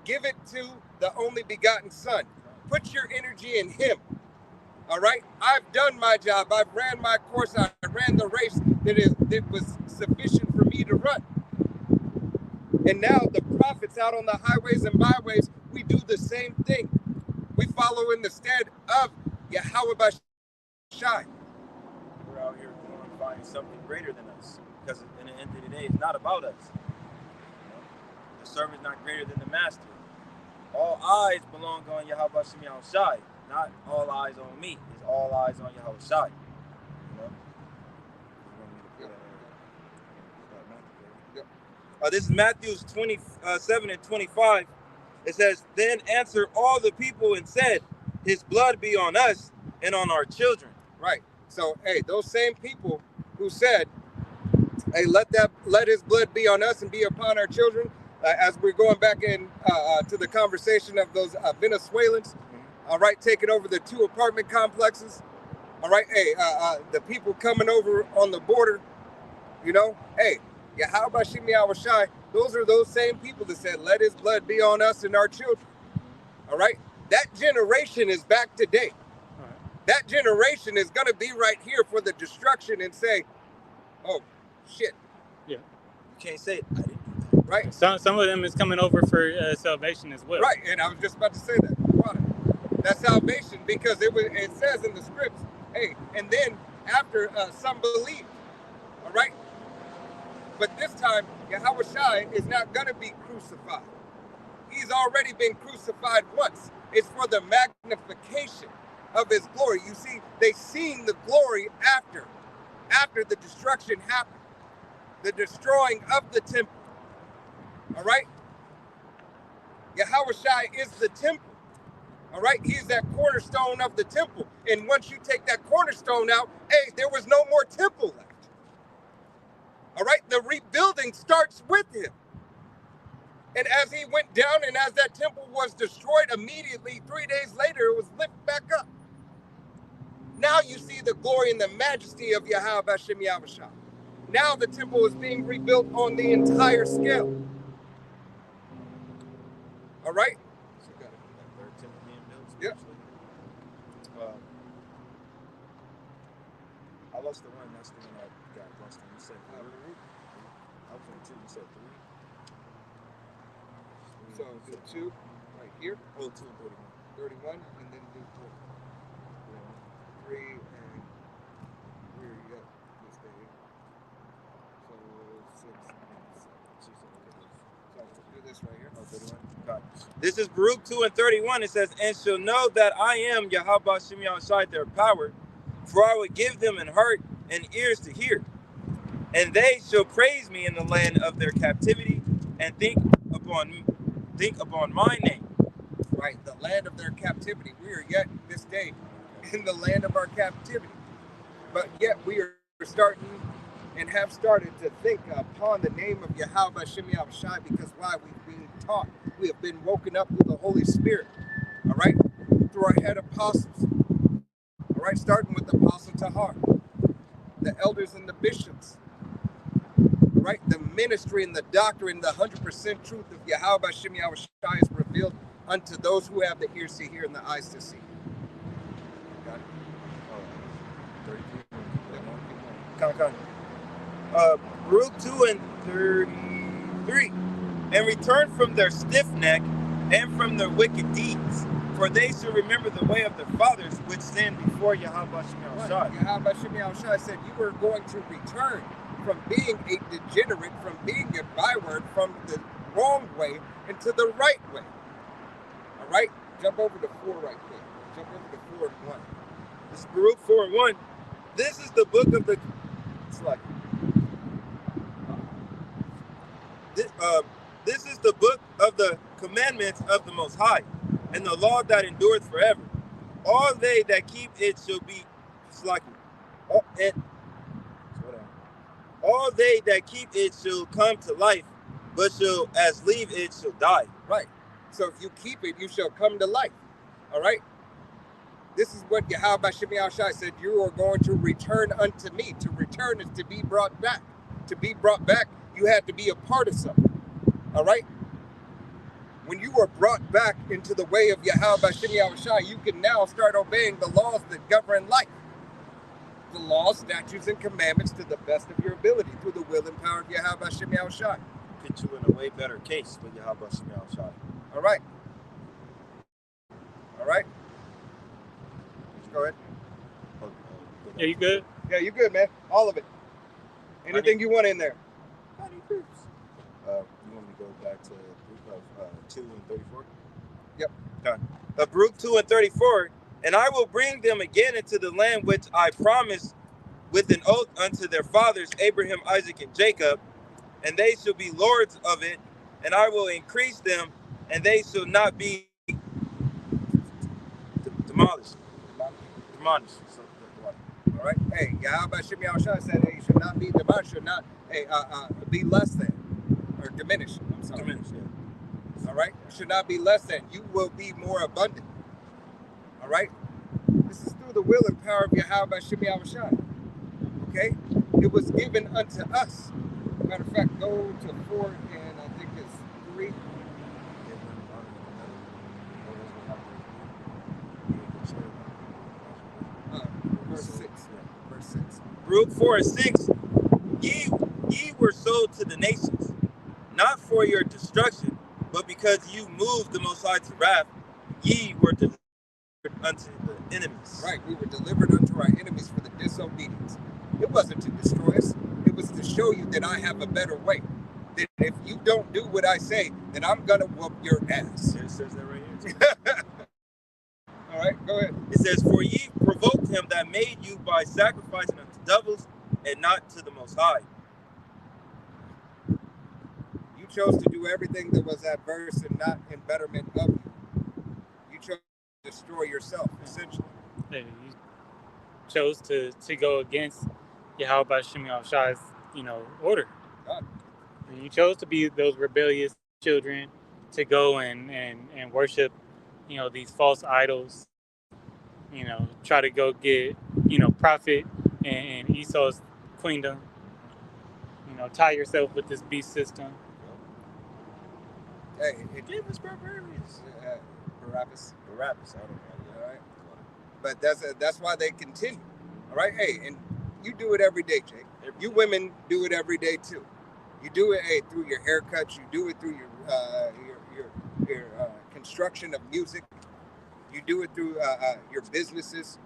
S1: Give it to the only begotten Son. Put your energy in him. All right? I've done my job. I've ran my course. I ran the race that was sufficient for me to run. And now the prophets out on the highways and byways, we do the same thing. We follow in the stead of Yahweh Bashai.
S3: We're out here glorifying something greater than us. Because in the end of the day, it's not about us. The servant is not greater than the master. All eyes belong on Yahweh Shem Yahushai. Not all eyes on me. It's all eyes on Yahushai. This is Matthew 27 and 25. It says, then answered all the people and said, his blood be on us and on our children.
S1: Right. So, those same people who said, let his blood be on us and be upon our children, as we're going back in to the conversation of those Venezuelans, all right, taking over the 2 apartment complexes, all right, the people coming over on the border, Yahweh Shem Yahushai, those are those same people that said, let his blood be on us and our children, all right? That generation is back today.
S2: All right.
S1: That generation is going to be right here for the destruction and say, oh, shit.
S2: Yeah.
S3: You can't say it.
S1: Right?
S2: Some of them is coming over for salvation as well.
S1: Right, and I was just about to say that. That's salvation, because it says in the scripts, and then after some believe, all right? But this time, Yahweh Shai is not going to be crucified. He's already been crucified once. It's for the magnification of his glory. You see, they seen the glory after the destruction happened, the destroying of the temple. All right? Yahweh Shai is the temple. All right? He's that cornerstone of the temple. And once you take that cornerstone out, there was no more temple left. All right? The rebuilding starts with him. And as he went down and as that temple was destroyed, immediately 3 days later, it was lifted back up. Now you see the glory and the majesty of Yahweh Bashem Yahushua. Now the temple is being rebuilt on the entire scale. All right?
S3: So you got that third temple being built.
S1: Yep.
S3: I lost the one. That's the one I got lost in. You said 3. I was on 2. You said 3.
S1: So do 2 right here.
S3: Oh, 2 and 31.
S1: 31, and then do 3 and here you go. This day. So 6 and 7. So do this right here.
S3: Oh, 31. Got it. This is Baruch 2 and 31. It says, and shall know that I am Yahweh Shem Yahushai, their power, for I will give them an heart and ears to hear. And they shall praise me in the land of their captivity and think upon my name.
S1: right? The land of their captivity. We are yet this day in the land of our captivity. But yet we are starting and have started to think upon the name of Yahweh Hashem Yahushai, because why? We've been taught. We have been woken up through the Holy Spirit. All right? Through our head apostles. All right? Starting with Apostle Tahar, the elders and the bishops. All right? The ministry and the doctrine, the 100% truth of Yahweh Hashem Yahushai is revealed unto those who have the ears to hear and the eyes to see. Got it?
S3: 33. Baruch 2 and 33. And return from their stiff neck and from their wicked deeds, for they shall remember the way of their fathers which sinned before Yahweh Hashem Yahushai.
S1: Yahweh Hashem Yahushai said you were going to return from being a degenerate, from being a byword, from the wrong way into the right way. All right? Jump over to 4 right quick. Jump over to 4 and 1.
S3: This is Baruch 4 and 1. This is the book of the... It's like... This is the book of the commandments of the Most High, and the law that endureth forever. All they that keep it shall be slacking. All they that keep it shall come to life, but shall as leave it shall die.
S1: Right. So if you keep it, you shall come to life. All right? This is what Yahweh Hashem Yahushai said, you are going to return unto me. To return is to be brought back. To be brought back, you had to be a part of something. All right? When you are brought back into the way of Yahweh Hashem Yahushai, you can now start obeying the laws that govern life. The laws, statutes, and commandments to the best of your ability through the will and power of Yahweh Hashem Yahushai.
S3: Put you in a way better case with Yahweh Hashem Yahushai.
S1: All right. All right. Go ahead.
S2: Yeah, you good?
S1: Yeah, you good, man. All of it. Anything you want in there.
S3: You want me to go back to 2 and 34?
S1: Yep.
S3: Done. Baruch 2 and 34. And I will bring them again into the land which I promised with an oath unto their fathers, Abraham, Isaac, and Jacob, and they shall be lords of it, and I will increase them, and they shall not be demolished.
S1: All right. Hey, Yahweh Hashem Yahushua said, hey, should not be demolished, should not be less than, or diminished. I'm sorry.
S3: Diminished, yeah.
S1: All right. Should not be less than. You will be more abundant. All right. This is through the will and power of Yahweh Hashem Yahushua. Okay. It was given unto us. Matter of fact, go to 4 and I think it's 3. Verse 6. Verse 6.
S3: Baruch 4 and 6. Ye were sold to the nations, not for your destruction, but because you moved the Most High to wrath, ye were delivered unto the enemies.
S1: Right, we were delivered unto our enemies for the disobedience. It wasn't to destroy us. It was to show you that I have a better way. That if you don't do what I say, then I'm going to whoop your ass.
S3: It says that right here.
S1: All right, go ahead.
S3: It says, for ye provoked him that made you by sacrificing unto devils and not to the Most High.
S1: You chose to do everything that was adverse and not in betterment of you. You chose to destroy yourself, essentially.
S2: Yeah, you chose to go against Yahweh Hashem Yahushua's, order.
S1: God.
S2: And you chose to be those rebellious children to go and worship, these false idols. Try to go get, profit and Esau's queendom. Tie yourself with this beast system.
S1: Hey, it gave us barbarians. Barabbas.
S3: I don't know.
S1: All right. But that's why they continue. All right. Hey, and you do it every day, Jake. You women do it every day too. You do it through your haircuts. You do it through your construction of music. You do it through your businesses.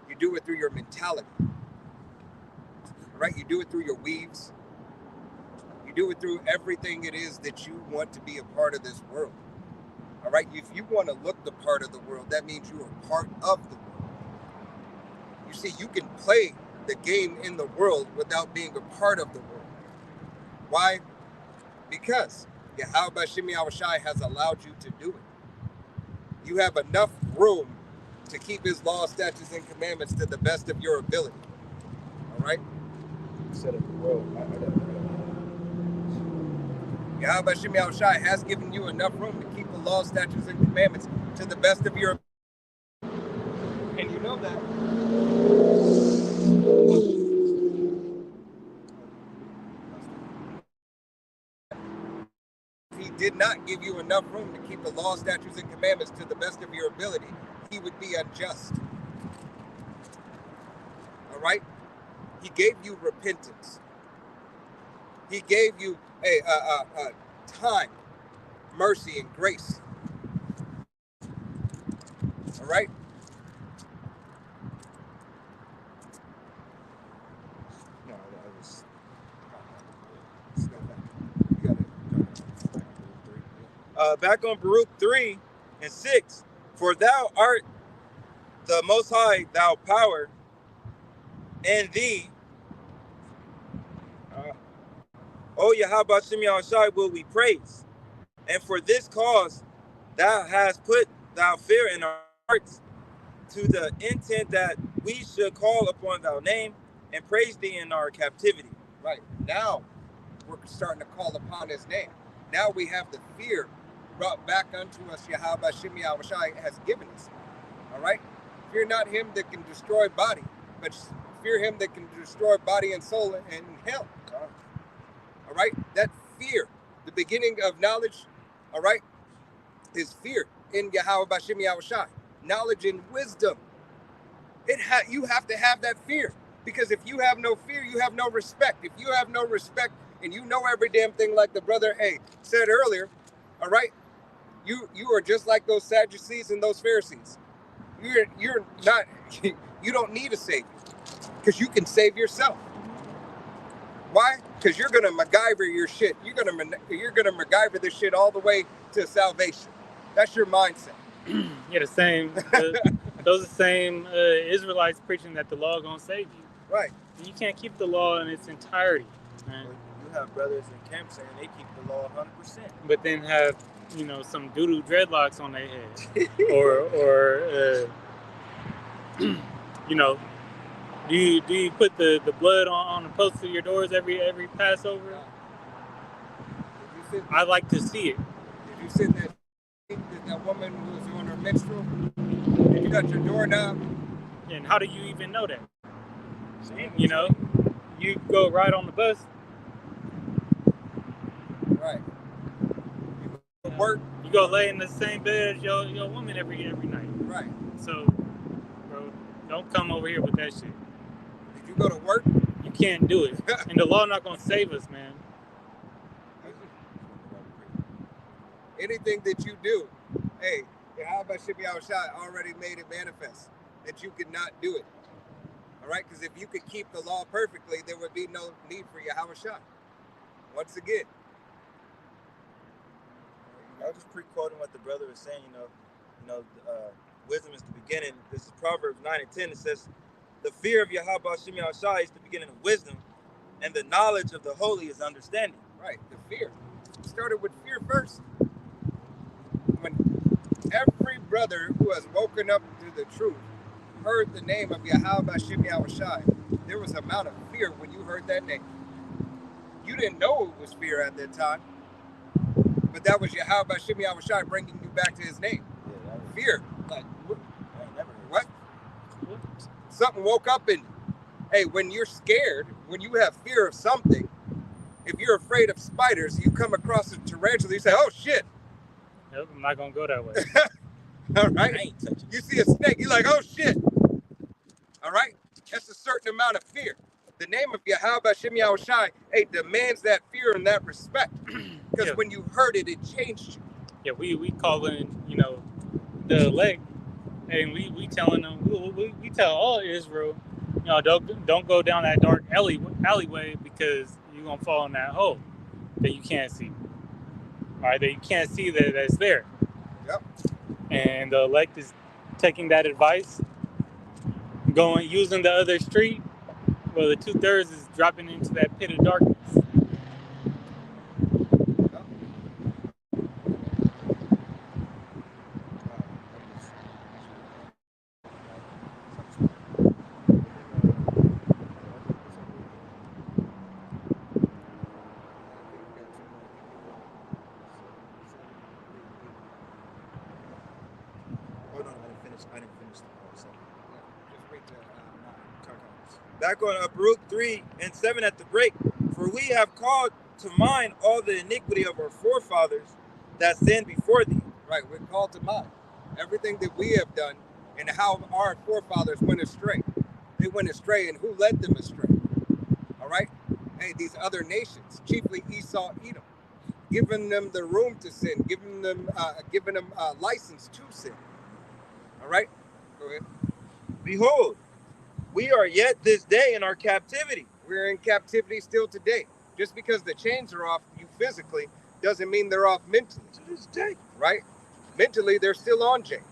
S1: You do it through your mentality. All right. You do it through your weaves. You do it through everything it is that you want to be a part of this world. All right. If you want to look the part of the world, that means you are part of the world. You see, you can play the game in the world without being a part of the world. Why? Because Yahweh Hashem Yahushai has allowed you to do it. you have enough room to keep his law, statutes, and commandments to the best of your ability. All right?
S3: Set up the world.
S1: Yahweh Shem Yahushai has given you enough room to keep the law, statutes, and commandments to the best of your ability. And you know that. If he did not give you enough room to keep the law, statutes, and commandments to the best of your ability, he would be unjust. All right? He gave you repentance. He gave you time, mercy, and grace. All right?
S3: No, I was. Back on Baruch 3 and 6. For thou art the Most High, thou power, and thee, O Yahweh Shem Yahushai, will we praise. And for this cause thou hast put thou fear in our hearts, to the intent that we should call upon thy name and praise thee in our captivity.
S1: Right. Now we're starting to call upon his name. Now we have the fear brought back unto us Yahweh Shem Yahushai has given us. All right? Fear not him that can destroy body, but fear him that can destroy body and soul in hell. All right? That fear, the beginning of knowledge, all right, is fear in Yahweh Shem Yahushai. Knowledge and wisdom. You have to have that fear, because if you have no fear, you have no respect. If you have no respect and you know every damn thing, like the brother said earlier, all right, you are just like those Sadducees and those Pharisees. You're not. You don't need a savior, because you can save yourself. Why? Because you're gonna MacGyver your shit. You're gonna MacGyver this shit all the way to salvation. That's your mindset.
S2: Yeah, the same. Those are the same Israelites preaching that the law gonna save you.
S1: Right.
S2: You can't keep the law in its entirety, man.
S3: You have brothers in camp saying they keep the law 100%.
S2: But then have, some doo-doo dreadlocks on their head, or do you put the blood on the posts of your doors every Passover? I like to see it.
S1: Did you sit in that woman who was on her menstrual? Did you got your doorknob?
S2: And how do you even know that?
S3: Same.
S2: You go ride on the bus.
S1: Right. You go to work.
S2: You go lay in the same bed as your woman every night.
S1: Right.
S2: So, bro, don't come over here with that shit.
S1: Did you go to work?
S2: You can't do it. And the law not gonna save us, man.
S1: Anything that you do, Yahweh Shem Yahushai already made it manifest that you could not do it. All right? Because if you could keep the law perfectly, there would be no need for Yahushai. Once again.
S3: I was just pre-quoting what the brother was saying, wisdom is the beginning. This is Proverbs 9 and 10. It says, the fear of Yahweh Shem Yahushai is the beginning of wisdom, and the knowledge of the holy is understanding.
S1: Right, the fear. It started with fear first. When every brother who has woken up to the truth heard the name of Yahweh Shem Yahushai, there was an amount of fear when you heard that name. You didn't know it was fear at that time, but that was Yahweh Shem Yahushai bringing you back to his name.
S3: Yeah, that was
S1: Fear. Like,
S3: I ain't never heard
S1: what? Something woke up in you. Hey, when you're scared, when you have fear of something, if you're afraid of spiders, you come across a tarantula, you say, oh shit.
S2: Nope, I'm not gonna go that way.
S1: All right.
S3: I ain't touching.
S1: You see a snake, you're like, oh shit. All right. That's a certain amount of fear. The name of Yahweh Shem Yahushai, demands that fear and that respect. Because when you heard it, it changed you.
S2: Yeah, we calling, the elect, and we telling them, we tell all Israel, don't go down that dark alleyway, because you're gonna fall in that hole that you can't see. All right, that you can't see that's there.
S1: Yep.
S2: And the elect is taking that advice, using the other street. Well, the 2/3 is dropping into that pit of darkness.
S3: verse. I didn't finish the whole second.
S1: Just read the 9.
S3: Back on Baruch 3:7 at the break. For we have called to mind all the iniquity of our forefathers that sinned before thee.
S1: Right, we're called to mind everything that we have done and how our forefathers went astray. They went astray, and who led them astray? All right, hey, these other nations, chiefly Esau, Edom, giving them the room to sin, giving them license to sin. All right, go ahead.
S3: Behold, we are yet this day in our captivity.
S1: We're in captivity still today. Just because the chains are off you physically doesn't mean they're off mentally.
S3: To this day.
S1: Right? Mentally, they're still on chain.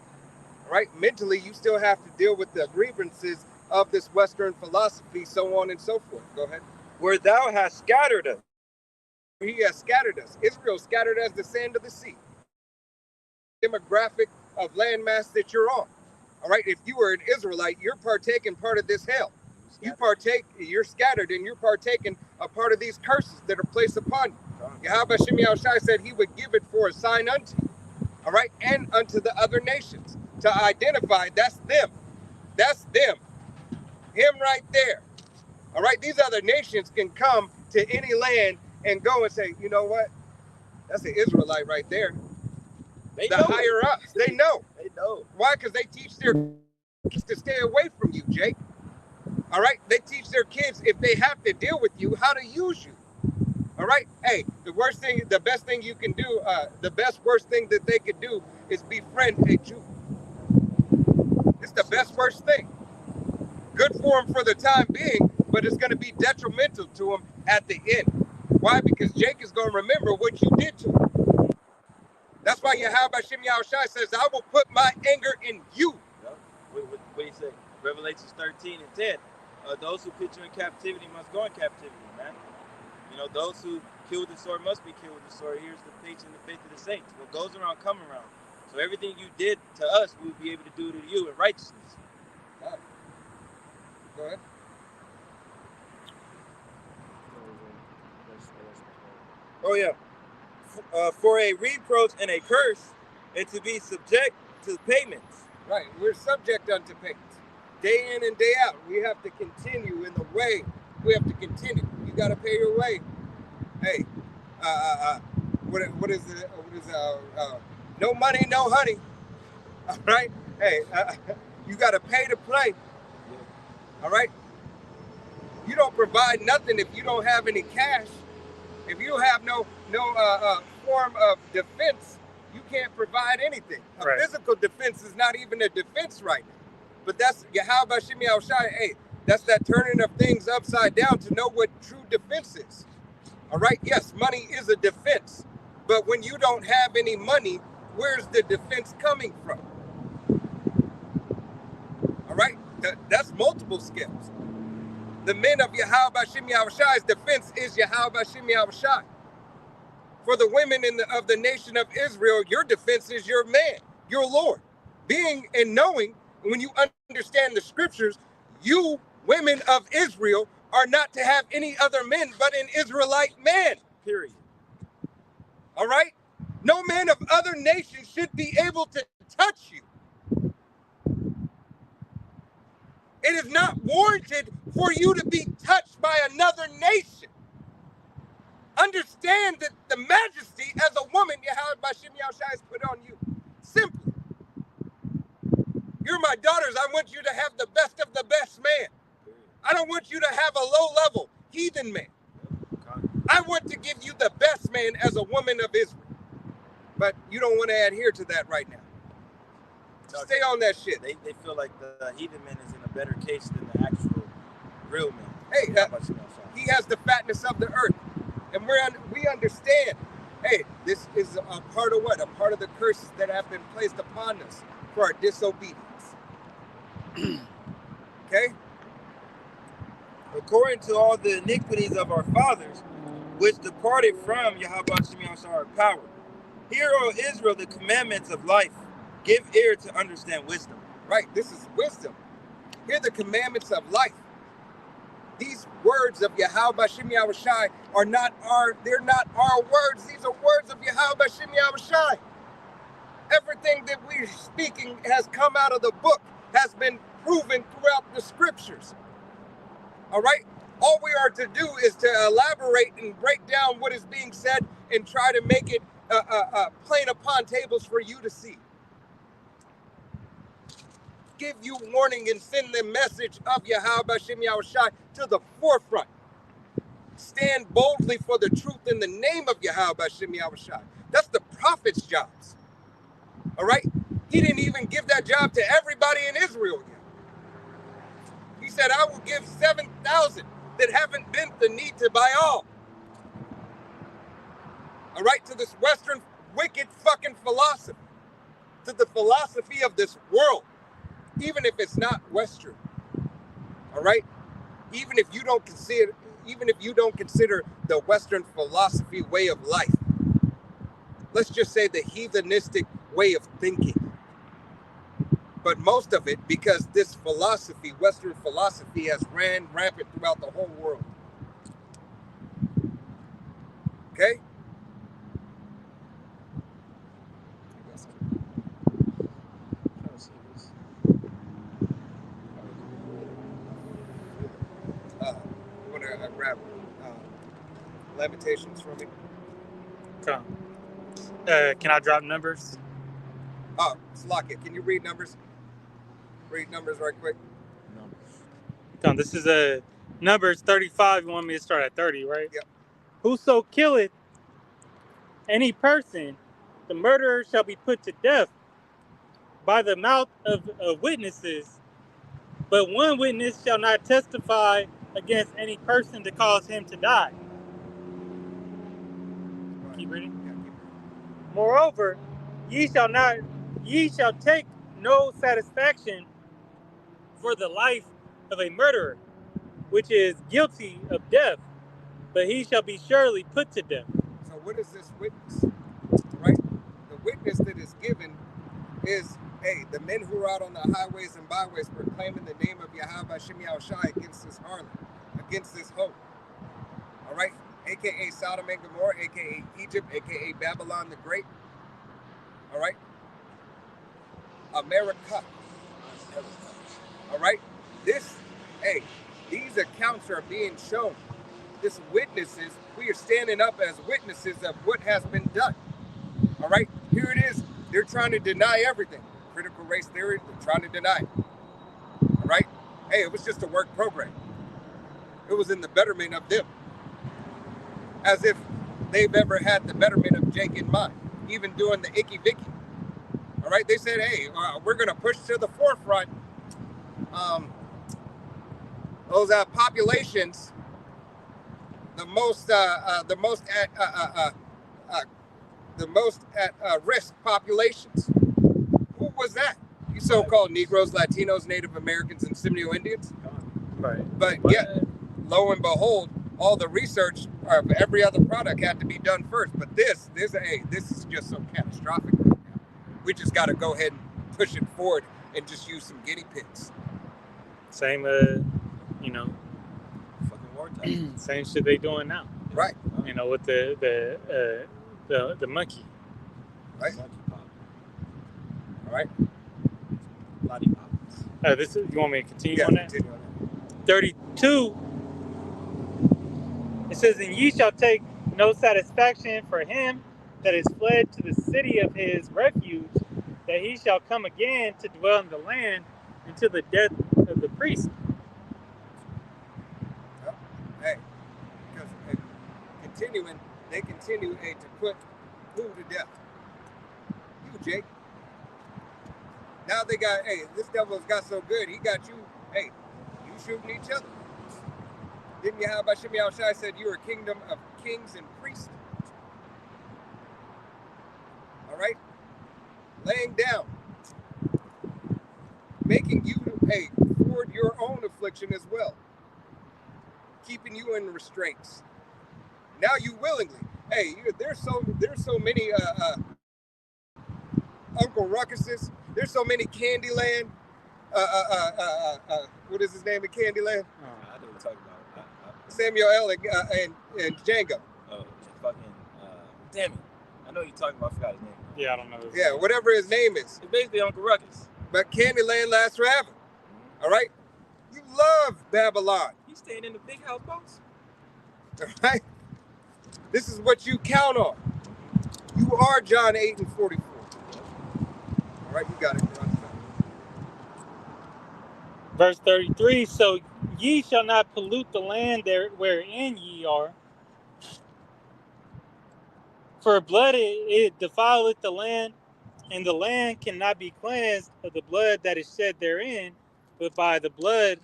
S1: Right? Mentally, you still have to deal with the grievances of this Western philosophy, so on and so forth. Go ahead.
S3: Where thou hast scattered us.
S1: He has scattered us. Israel scattered as the sand of the sea. Demographic of landmass that you're on. All right? If you were an Israelite, you're partaking part of this hell. You're scattered, and you're partaking a part of these curses that are placed upon you. Yahweh Shem Yahushai said he would give it for a sign unto you, all right, and unto the other nations to identify that's them. That's them. Him right there. All right, these other nations can come to any land and go and say, you know what? That's an Israelite right there.
S3: They
S1: the
S3: know
S1: higher
S3: it.
S1: ups, they know.
S3: They know.
S1: Why? Because they teach their kids to stay away from you, Jake. All right, they teach their kids if they have to deal with you, how to use you. All right, hey, the worst thing that they could do is befriend a Jew. It's the worst thing. Good for them for the time being, but it's going to be detrimental to them at the end. Why? Because Jake is going to remember what you did to him. That's why Yahweh Shem Yahushai says, I will put my anger in you.
S3: What do you say? Revelations 13:10. Those who put you in captivity must go in captivity, man. You know, those who kill with the sword must be killed with the sword. Here's the faith and the faith of the saints. What goes around, come around. So everything you did to us, we'll be able to do to you in righteousness.
S1: Go ahead.
S3: Oh, yeah. For a reproach and a curse, and to be subject to payments.
S1: Right. We're subject unto payments. Day in and day out. We have to continue in the way. We have to continue. You got to pay your way. Hey, what is it? No money, no honey. All right. Hey, you got to pay to play. All right. You don't provide nothing if you don't have any cash. If you have no form of defense, you can't provide anything. A physical defense is not even a defense right now. But that's Yahweh Shem Yahushai. Hey, that's that turning of things upside down to know what true defense is. All right. Yes, money is a defense. But when you don't have any money, where's the defense coming from? All right. That's multiple scales. The men of Yahweh Shem Yahushai's defense is Yahweh Shem Yahushai. For the women of the nation of Israel, your defense is your man, your Lord. Being and knowing, when you understand the scriptures, you women of Israel are not to have any other men but an Israelite man.
S3: Period.
S1: All right? No man of other nations should be able to touch you. It is not warranted for you to be touched by another nation. Understand that the majesty as a woman Yahweh Shem Yahushai has put on you. Simply. You're my daughters. I want you to have the best of the best man. I don't want you to have a low-level heathen man. I want to give you the best man as a woman of Israel. But you don't want to adhere to that right now. Stay on that shit.
S3: They feel like the heathen man is in a better case than the actual real man.
S1: Hey, he has the fatness of the earth. And we understand, hey, this is a part of what? A part of the curses that have been placed upon us for our disobedience. Okay?
S3: According to all the iniquities of our fathers, which departed from Yahweh Shem Yahushai our power. Hear, O Israel, the commandments of life. Give ear to understand wisdom.
S1: Right, this is wisdom. Hear the commandments of life. These words of Yahweh Shem Yahushai they're not our words. These are words of Yahweh Shem Yahushai. Everything that we're speaking has come out of the book, has been proven throughout the scriptures. All right? All we are to do is to elaborate and break down what is being said and try to make it plain upon tables for you to see. Give you warning and send the message of Yahweh Hashem Yahushai to the forefront. Stand boldly for the truth in the name of Yahweh Hashem Yahushai. That's the prophet's jobs. All right? He didn't even give that job to everybody in Israel yet. He said, I will give 7,000 that haven't bent the knee to Baal. All right? To this Western wicked fucking philosophy. To the philosophy of this world. Even if it's not Western. All right? Even if you don't consider the Western philosophy way of life. Let's just say the heathenistic way of thinking. But most of it, because this philosophy, Western philosophy, has ran rampant throughout the whole world. Okay? You want to grab Lamentations from me?
S2: Come. Can I drop numbers?
S1: Oh, Slakia, can you read numbers? Read numbers right quick.
S2: Come, this is Numbers 35. You want me to start at 30, right?
S1: Yep.
S2: Whoso killeth any person, the murderer shall be put to death by the mouth of witnesses, but one witness shall not testify against any person to cause him to die. Keep reading.
S1: Yeah, keep reading.
S2: Moreover, ye shall take no satisfaction for the life of a murderer, which is guilty of death, but he shall be surely put to death.
S1: So what is this witness? Right? The witness that is given is, hey, the men who are out on the highways and byways proclaiming the name of Yahweh Hashem Yahushai against this harlot, against this hope. All right? AKA Sodom and Gomorrah, AKA Egypt, AKA Babylon the Great. All right? America. All right? These accounts are being shown. This witnesses, we are standing up as witnesses of what has been done. All right? Here it is. They're trying to deny everything. Critical race theory, they're trying to deny it. All right? Hey, it was just a work program. It was in the betterment of them. As if they've ever had the betterment of Jake in mind, even doing the Icky Vicky. All right? They said, hey, we're going to push to the forefront those populations, the most at risk populations. Who was that? You so-called Negroes, Latinos, Native Americans, and Seminole Indians.
S2: Right.
S1: But yet, lo and behold, all the research of every other product had to be done first. But this is just so catastrophic right now. We just got to go ahead and push it forward and just use some guinea pigs.
S2: Same,
S3: Fucking wartime.
S2: same shit they doing now.
S1: Right.
S2: You know, with the monkey.
S1: Right. All right.
S3: Lollipop.
S2: This is. You want me to continue
S1: Yeah,
S2: on that?
S1: continue on that.
S2: 32. It says, "And ye shall take no satisfaction for him that is fled to the city of his refuge, that he shall come again to dwell in the land until the death of the priest."
S1: Hey, because continuing, they continue to put who to death? You, Jake. Now they got, this devil's got so good, he got you, you shooting each other. Didn't you have Hashem Yahushai said you were a kingdom of kings and priests? All right? Laying down. Making you, forward your own affliction as well. Keeping you in restraints. Now you willingly. There's so many Uncle Ruckuses. There's so many Candyland. What is his name in Candyland?
S3: I know what you're talking about.
S1: Samuel L. and Django.
S3: Oh, fucking. Damn it. I know what you're talking about. I forgot his name.
S2: Yeah, I don't know.
S1: Yeah, whatever his name is.
S3: It's basically Uncle Ruckus.
S1: But Candyland lasts forever. All right? You love Babylon.
S3: He's staying in the big house, boss.
S1: All right? This is what you count on. You are John 8 and 44. All right, you got it.
S2: Verse 33, so ye shall not pollute the land there wherein ye are. For blood it defileth the land, and the land cannot be cleansed of the blood that is shed therein, but by the blood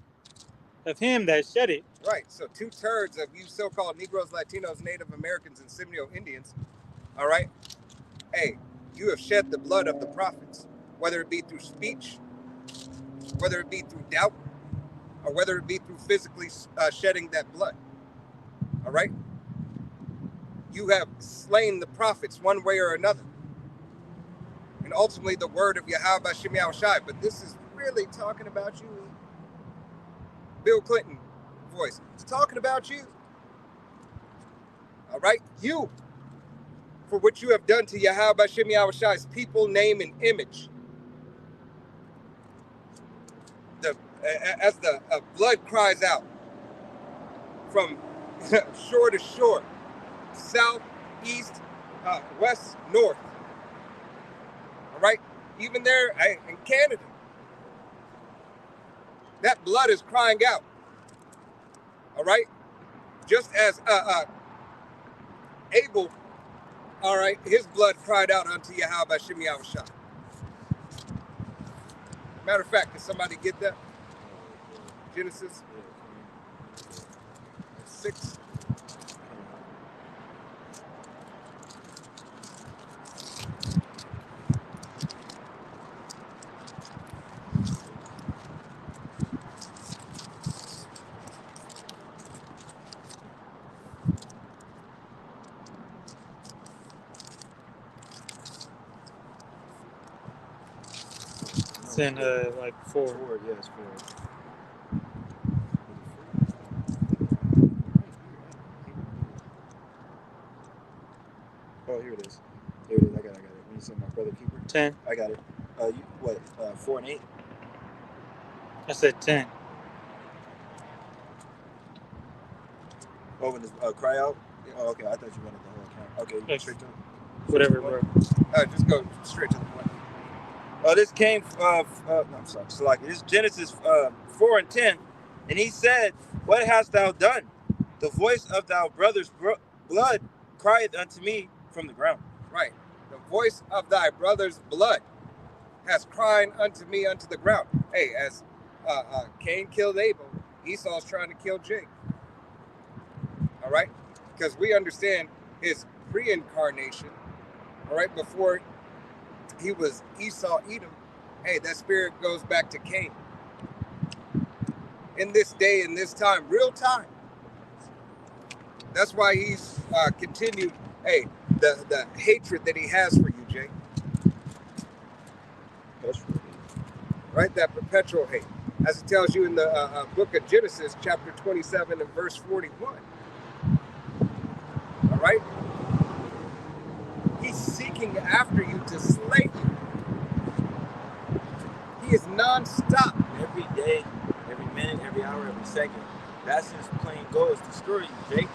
S2: of him that shed it.
S1: Right, so 2/3 of you so-called Negroes, Latinos, Native Americans, and Seminole Indians, all right? Hey, you have shed the blood of the prophets, whether it be through speech, whether it be through doubt, or whether it be through physically shedding that blood, all right? You have slain the prophets one way or another. And ultimately the word of Yahweh Bashim Yahushai. But this is really talking about you, Bill Clinton voice. It's talking about you. All right? You, for what you have done to Yahweh Bashim Yahushai's people, name, and image. As the blood cries out from shore to shore, south, east, west, north. All right? Even there in Canada. That blood is crying out. All right? Just as Abel, all right, his blood cried out unto Yahweh Bashim Yahushai. Matter of fact, can somebody get that? Genesis 6.
S2: It's in like 4.
S3: Forward, yes, forward. Oh, here it is. Here it is. I got it. When you said my brother keeper.
S2: 10.
S3: I got it. You what? 4 and 8.
S2: I said 10.
S3: Oh, when this cry out. Oh, okay. I thought you wanted the whole account. Okay, you
S2: Yes.
S3: straight to it.
S2: Whatever, bro.
S1: Just go straight to the point.
S3: This came no, I'm sorry. So like this is Genesis 4 and 10, and he said, "What hast thou done? The voice of thy brother's blood crieth unto me from the ground."
S1: Right. The voice of thy brother's blood has cried unto me unto the ground. Hey, as Cain killed Abel, Esau's trying to kill Jacob. All right? Because we understand his pre-incarnation, all right, before he was Esau Edom. Hey, that spirit goes back to Cain. In this day, in this time, real time. That's why he's continued, hey, the hatred that he has for you, Jake. Right? That perpetual hate. As it tells you in the book of Genesis, chapter 27 and verse 41. All right? He's seeking after you to slay you. He is non-stop.
S3: Every day, every minute, every hour, every second. That's his plain goal, is to destroy you, Jake.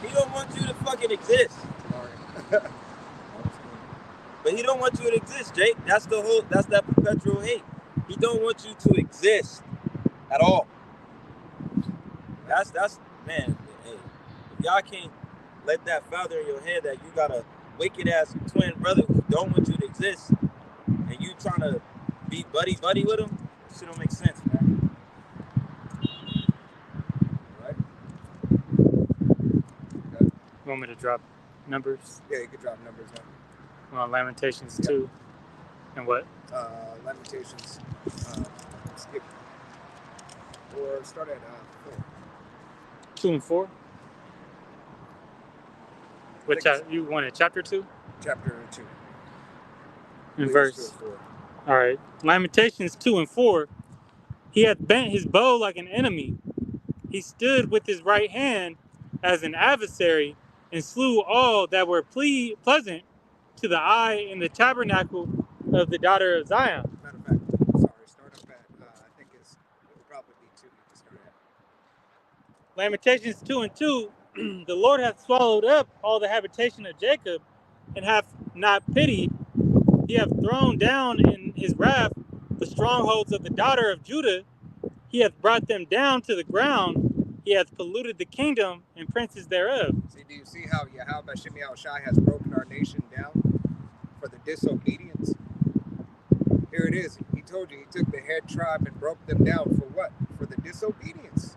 S3: He don't want you to fucking exist. But he don't want you to exist, Jake. That's that perpetual hate. He don't want you to exist at all. That's man, hey, if y'all can't let that father in your head that you got a wicked ass twin brother who don't want you to exist, and you trying to be buddy with him, shit don't make sense, man.
S1: Right?
S2: You want me to drop numbers?
S1: Yeah, you can drop numbers now.
S2: Well, Lamentations 2. And what?
S1: Lamentations. Skip. Or start at 4.
S2: 2 and 4? What you wanted? Chapter 2?
S1: Chapter 2.
S2: In verse.
S1: 4.
S2: All right. Lamentations 2 and 4. He hath bent his bow like an enemy. He stood with his right hand as an adversary and slew all that were pleasant to the eye in the tabernacle of the daughter of Zion.
S1: Matter of fact, sorry, start up at, I think it would probably be 2 to start at.
S2: Lamentations 2:2, the Lord hath swallowed up all the habitation of Jacob, and hath not pitied. He hath thrown down in his wrath the strongholds of the daughter of Judah. He hath brought them down to the ground. He hath polluted the kingdom and princes thereof.
S1: See, do you see how Yahweh Shem Yahushai has broken our nation down for the disobedience? Here it is. He told you he took the head tribe and broke them down for what? For the disobedience.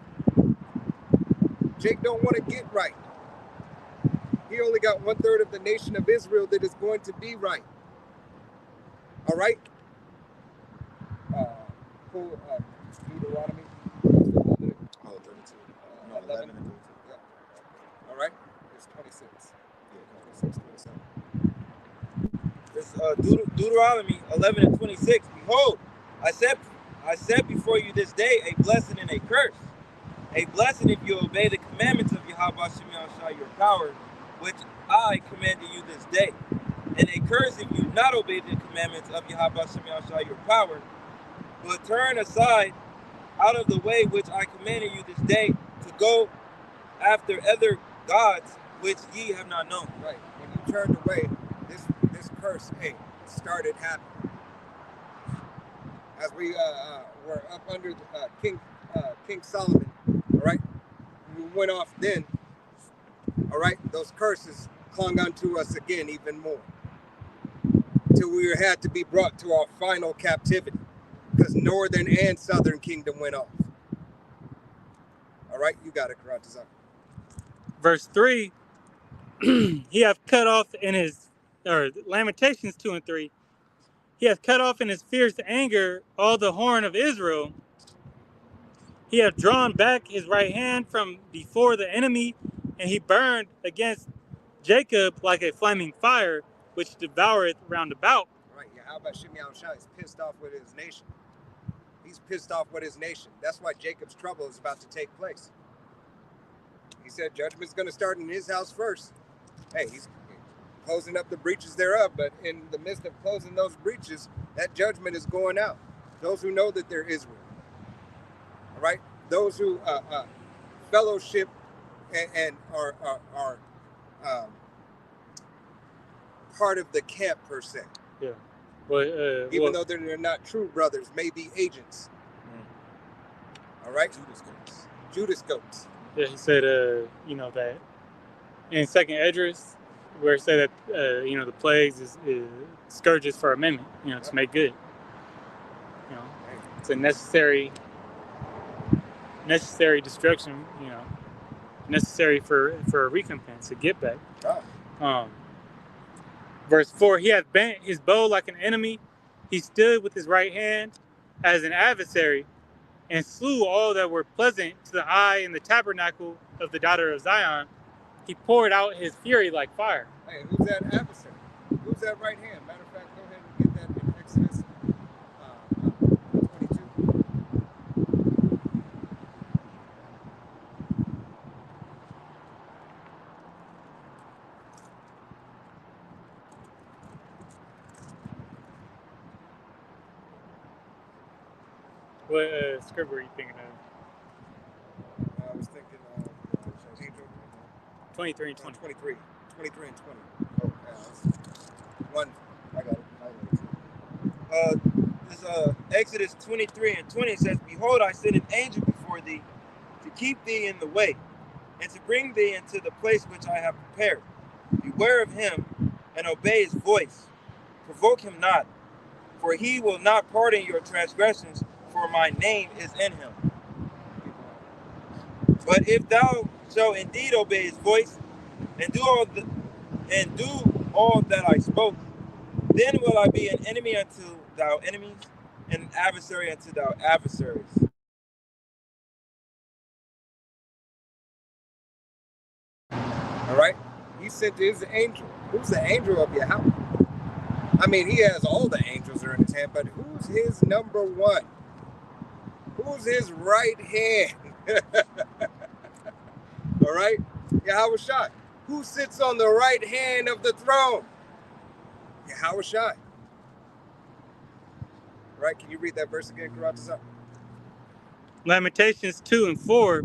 S1: Jake don't want to get right. He only got 1/3 of the nation of Israel that is going to be right. All right? Deuteronomy.
S3: 32. No, 11 and 32.
S1: Yeah. All right? It's 26.
S3: Yeah,
S1: 26, 27.
S3: This Deuteronomy 11 and 26. Behold, I set before you this day a blessing and a curse. A blessing if you obey the commandments of Yahweh Shem Yahushai your power, which I commanded you this day. And a curse if you do not obey the commandments of Yahweh Shem Yahushai your power, but turn aside out of the way which I commanded you this day to go after other gods which ye have not known.
S1: Right. When you turned away, this curse, started happening. As we were up under King Solomon, all right? We went off then, all right? Those curses clung unto us again even more. Till we had to be brought to our final captivity, because northern and southern kingdom went off. All right, you got it, Karatazar.
S2: Verse 3, he hath cut off in his, or Lamentations 2 and 3, he hath cut off in his fierce anger all the horn of Israel. He hath drawn back his right hand from before the enemy, and he burned against Jacob like a flaming fire, which devoureth round about.
S1: Right, Yahweh Shem Yahushai is pissed off with his nation. He's pissed off with his nation. That's why Jacob's trouble is about to take place. He said judgment's going to start in his house first. Hey, he's closing up the breaches thereof, but in the midst of closing those breaches, that judgment is going out. Those who know that they're Israel. All right? Those who fellowship and are part of the camp, per se.
S2: Yeah. Well,
S1: even though they're not true brothers, maybe agents. All right? Judas goats.
S2: Yeah, he said, that in 2nd Esdras, where it said that, the plagues is scourges for amendment, to make good. It's a necessary destruction, necessary for a recompense, a get back. Verse 4, he hath bent his bow like an enemy. He stood with his right hand as an adversary and slew all that were pleasant to the eye in the tabernacle of the daughter of Zion. He poured out his fury like fire.
S1: Hey, who's that adversary? Who's that right hand? Matter of fact, go ahead and get that in Exodus 22.
S2: What script were you thinking of?
S1: I was thinking of Angel.
S2: 23 and 20.
S1: 23 and 20. Oh, one. I got it.
S3: This Exodus 23 and 20 says, Behold, I send an angel before thee to keep thee in the way and to bring thee into the place which I have prepared. Beware of him and obey his voice. Provoke him not, for he will not pardon your transgressions, for my name is in him. But if thou shalt indeed obey his voice and do all that I spoke, then will I be an enemy unto thou enemies and an adversary unto thou adversaries.
S1: All right? He sent his angel. Who's the angel of Yahweh? I mean, he has all the angels are in his hand, but who's his number one? Who's his right hand? All right? Yahweh Shai. Who sits on the right hand of the throne? Yahweh Shai. Right? Can you read that verse again, Karate-san?
S2: Lamentations 2 and 4.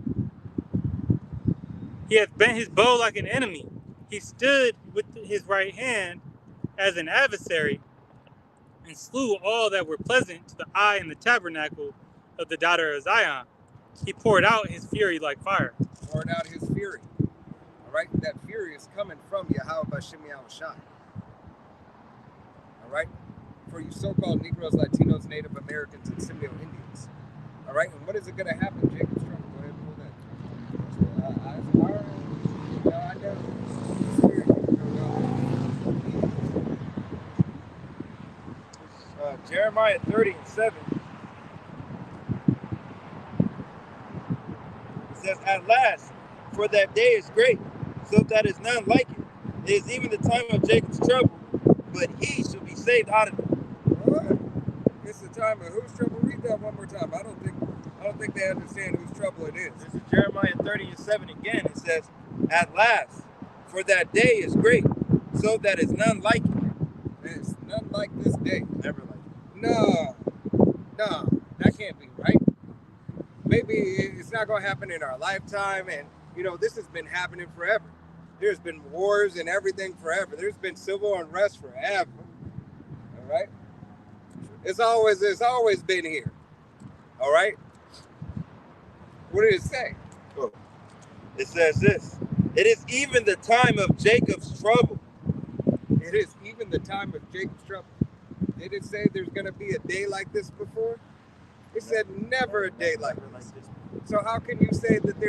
S2: He hath bent his bow like an enemy. He stood with his right hand as an adversary and slew all that were pleasant to the eye in the tabernacle of the daughter of Zion. He poured out his fury like fire.
S1: Poured out his fury. All right? That fury is coming from Yahweh Bashem Yahweh Shai. All right? For you so-called Negroes, Latinos, Native Americans, and Seminole Indians. All right? And what is it going to happen, Jacob Strong? Go ahead and pull that. I know.
S3: Jeremiah 30:7. It says, "At last, for that day is great, so that is none like it. It is even the time of Jacob's trouble, but he shall be saved out of it."
S1: What? It's the time of whose trouble? Read that one more time. I don't think they understand whose trouble it is.
S3: This is Jeremiah 30:7 again. It says, "At last, for that day is great, so that is none like it."
S1: There's none like this day.
S3: Never like it.
S1: No, that can't be right. Maybe it's not going to happen in our lifetime, and this has been happening forever. There's been wars and everything forever. There's been civil unrest forever. All right, it's always been here. All right. What did it say?
S3: Oh. It says this: "It is even the time of Jacob's trouble."
S1: It is even the time of Jacob's trouble. Did it say there's going to be a day like this before? It said never a day like this. So how can you say that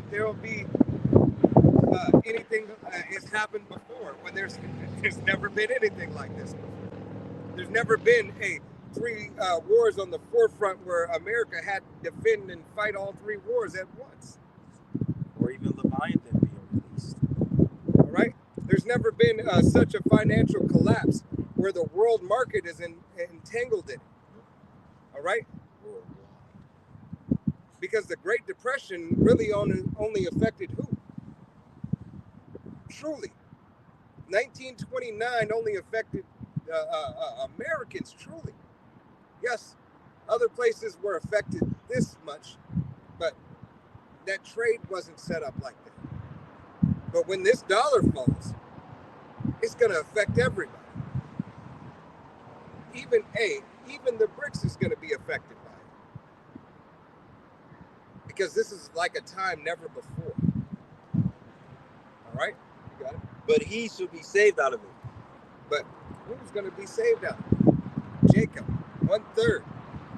S1: there'll be anything has happened before when there's never been anything like this before? There's never been three wars on the forefront where America had to defend and fight all three wars at once.
S3: Or even Leviathan being released.
S1: All right? There's never been such a financial collapse where the world market is entangled in it. All right? Because the Great Depression really only affected who? Truly. 1929 only affected Americans, truly. Yes, other places were affected this much, but that trade wasn't set up like that. But when this dollar falls, it's going to affect everybody. Even the BRICS is going to be affected by it. Because this is like a time never before. All right? You got it?
S3: But he shall be saved out of it.
S1: But who's going to be saved out of it? Jacob, 1/3.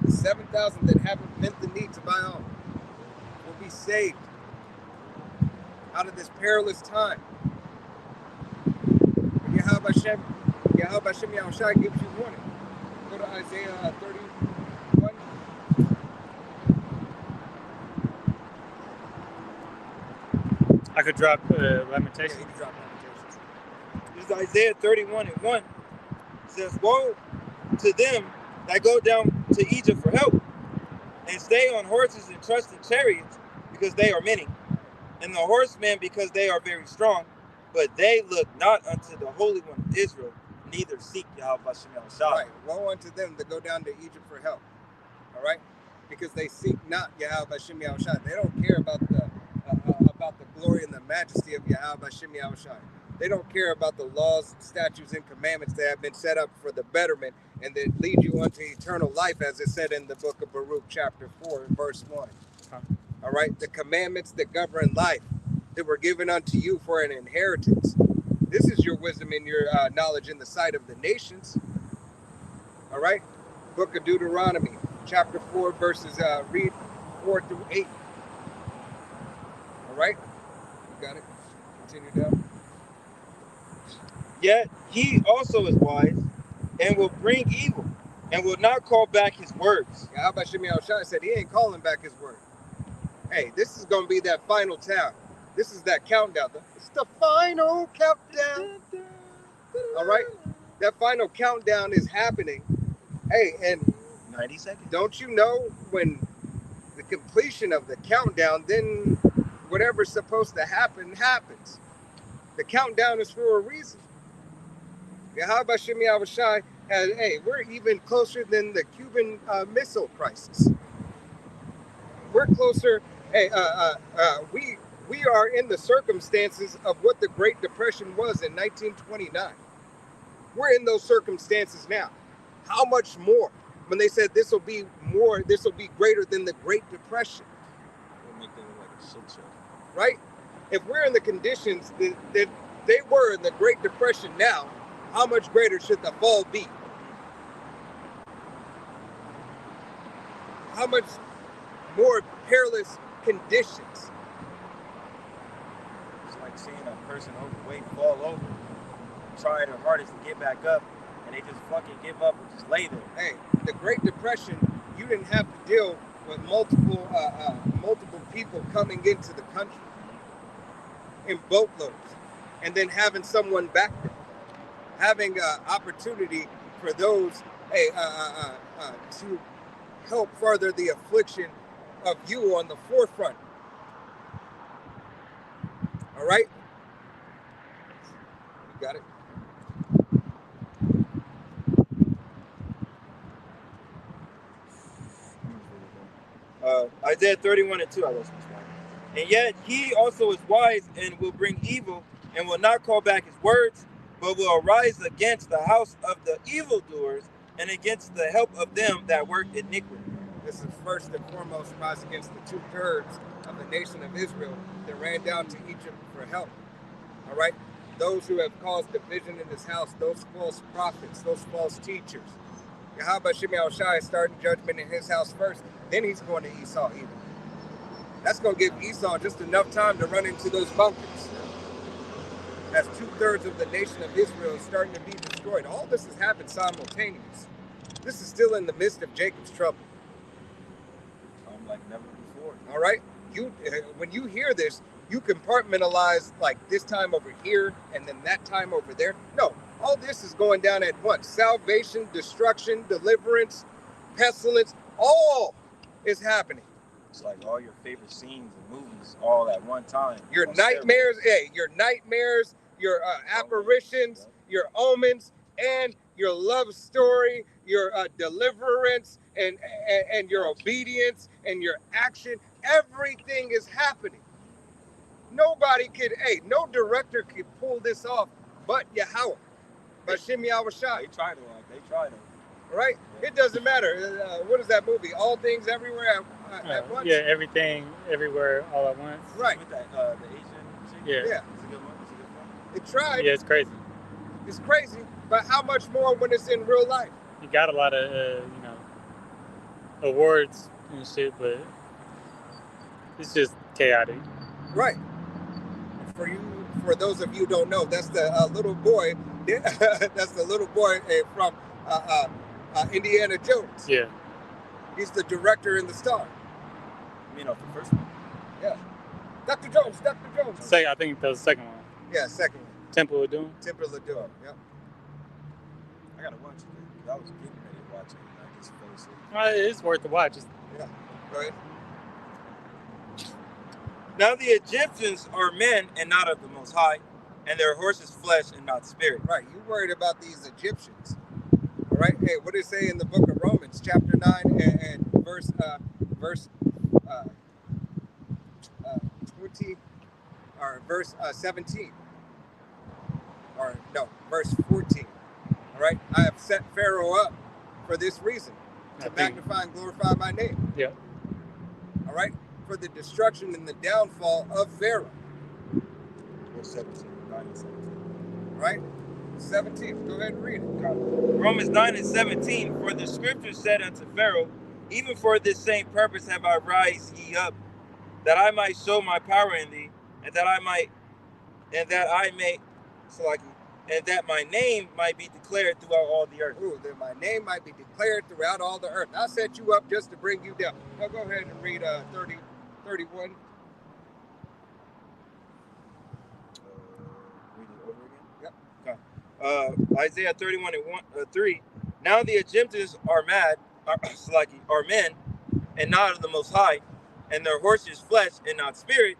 S1: The 7,000 that haven't bent the knee to Baal will be saved out of this perilous time. When Yahweh Hashem Yahweh Shai gives you warning. Go to Isaiah 31.
S2: I could drop Lamentations.
S1: Yeah, you can drop Lamentations.
S3: This is Isaiah 31:1. It says, "Woe to them that go down to Egypt for help, and stay on horses and trust in chariots, because they are many, and the horsemen because they are very strong, but they look not unto the Holy One of Israel, neither seek Yahweh Hashem Shai."
S1: Right. Woe unto them that go down to Egypt for help. All right? Because they seek not Yahweh Hashem Shai. They don't care about the glory and the majesty of Yahweh Hashem Shai. They don't care about the laws, statutes, and commandments that have been set up for the betterment and that lead you unto eternal life, as it said in the book of Baruch, chapter 4, verse 1. All right? The commandments that govern life that were given unto you for an inheritance. This is your wisdom and your knowledge in the sight of the nations. All right? Book of Deuteronomy, chapter 4, verses, read 4 through 8. All right? You got it? Continue down.
S3: "Yet he also is wise, and will bring evil, and will not call back his words."
S1: Yahweh Shemiel Shai said he ain't calling back his word. Hey, this is going to be that final town. This is that countdown. It's the final countdown. All right? That final countdown is happening. Hey, and
S3: 90 seconds.
S1: don't you know when the completion of the countdown, then whatever's supposed to happen, happens. The countdown is for a reason. Yahweh Shem Yahushai has, hey, we're even closer than the Cuban Missile Crisis. We're closer. Hey, we are in the circumstances of what the Great Depression was in 1929. We're in those circumstances now. How much more? When they said this will be greater than the Great Depression.
S3: We'll make them like a shit show.
S1: Right? If we're in the conditions that they were in the Great Depression now, how much greater should the fall be? How much more perilous conditions?
S3: It's like seeing a person overweight fall over, try their hardest to get back up, and they just fucking give up and just lay there.
S1: Hey, the Great Depression, you didn't have to deal with multiple people coming into the country in boatloads, and then having someone back there, having opportunity for those to help further the affliction of you on the forefront. All right? You got it?
S3: Isaiah 31:2, I lost my spot. And yet he also is wise and will bring evil and will not call back his words, but will arise against the house of the evildoers and against the help of them that work iniquity.
S1: This is first and foremost rise against the 2/3 of the nation of Israel that ran down to Egypt for help. All right? Those who have caused division in this house, those false prophets, those false teachers. Yahweh Shem Yahushai is starting judgment in his house first, then he's going to Esau even. That's going to give Esau just enough time to run into those bunkers. As 2/3 of the nation of Israel is starting to be destroyed. All this has happened simultaneous. This is still in the midst of Jacob's trouble.
S3: Like never before.
S1: All right? When you hear this, you compartmentalize like this time over here and then that time over there. No, all this is going down at once. Salvation, destruction, deliverance, pestilence, all is happening.
S3: It's like all your favorite scenes and movies all at one time.
S1: Your nightmares, your apparitions, your omens, and your love story, your deliverance, and your obedience and your action. Everything is happening. Nobody could, no director could pull this off but Yahweh, but Shem Yahushai.
S3: They tried it.
S1: Right? Yeah. It doesn't matter. What is that movie? All Things Everywhere at Once?
S2: Yeah, Everything, Everywhere, All at Once.
S1: Right.
S3: With that, the Asian chick?
S2: Yeah.
S3: It's a good one. It's a good one.
S1: It tried.
S2: Yeah, it's crazy.
S1: It's crazy, but how much more when it's in real life?
S2: You got a lot of, awards and shit, but it's just chaotic.
S1: Right. For those of you who don't know, that's the little boy. That's the little boy from Indiana Jones.
S2: Yeah.
S1: He's the director in the star.
S3: You mean off the first one?
S1: Yeah. Dr. Jones.
S2: I think that was the second one.
S1: Yeah, second one.
S2: Temple of Doom.
S1: Temple of Doom. Yep.
S3: I gotta watch it because I was getting ready to watch it and I just fell asleep.
S2: It's worth the watch.
S1: Yeah. Go ahead.
S3: Now the Egyptians are men and not of the Most High, and their horses flesh and not spirit.
S1: Right. You worried about these Egyptians. All right. Hey, what does it say in the book of Romans, chapter 9 and verse 20 or verse 17? Or no, verse 14. All right. I have set Pharaoh up for this reason, to magnify and glorify my name.
S2: Yeah.
S1: All right. For the destruction and the downfall of Pharaoh.
S3: Verse 17, 9 and 17.
S1: Right? 17. Go ahead and read it.
S3: Romans 9 and 17. For the scripture said unto Pharaoh, even for this same purpose have I rise ye up, that I might show my power in thee, and that my name might be declared throughout all the earth.
S1: Ooh, that my name might be declared throughout all the earth. I set you up just to bring you down. Now go ahead and read 31.
S3: Read it over again? Yep. Okay. Isaiah 31 and 3. Now the Egyptians are men, and not of the Most High, and their horses flesh and not spirit.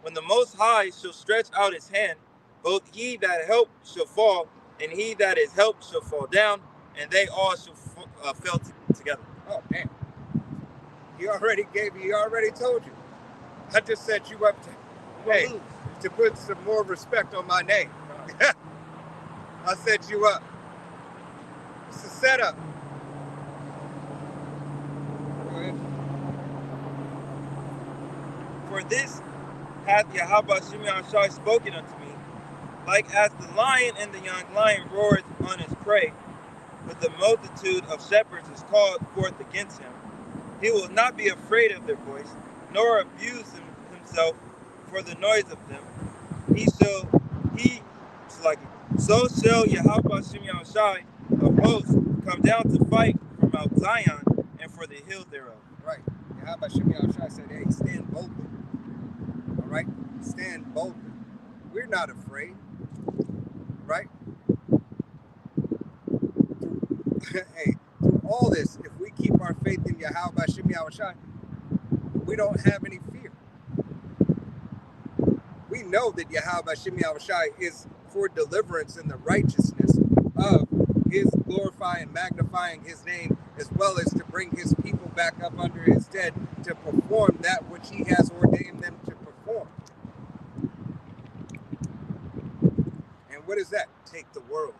S3: When the Most High shall stretch out his hand, both he that help shall fall, and he that is helped shall fall down, and they all shall fall together.
S1: Oh man, he already told you. I just set you up to put some more respect on my name. I set you up. It's a setup. Go ahead.
S3: For this hath Yahweh Shimei Shai spoken unto me, like as the lion and the young lion roars on his prey, but the multitude of shepherds is called forth against him. He will not be afraid of their voice, nor abuse himself for the noise of them. So shall Yahweh Shimei Shai of hosts come down to fight from Mount Zion and for the hill thereof.
S1: Right. Yahweh Shimei Shai said, hey, stand boldly. All right? Stand boldly. We're not afraid. Right? Hey, through all this, if we keep our faith in Yahweh Shimei Shai, we don't have any fear. We know that Yahweh Shimei Shai is for deliverance and the righteousness of his glorifying, magnifying his name, as well as to bring his people back up under his stead to perform that which he has ordained them to perform. And what is that? Take the world.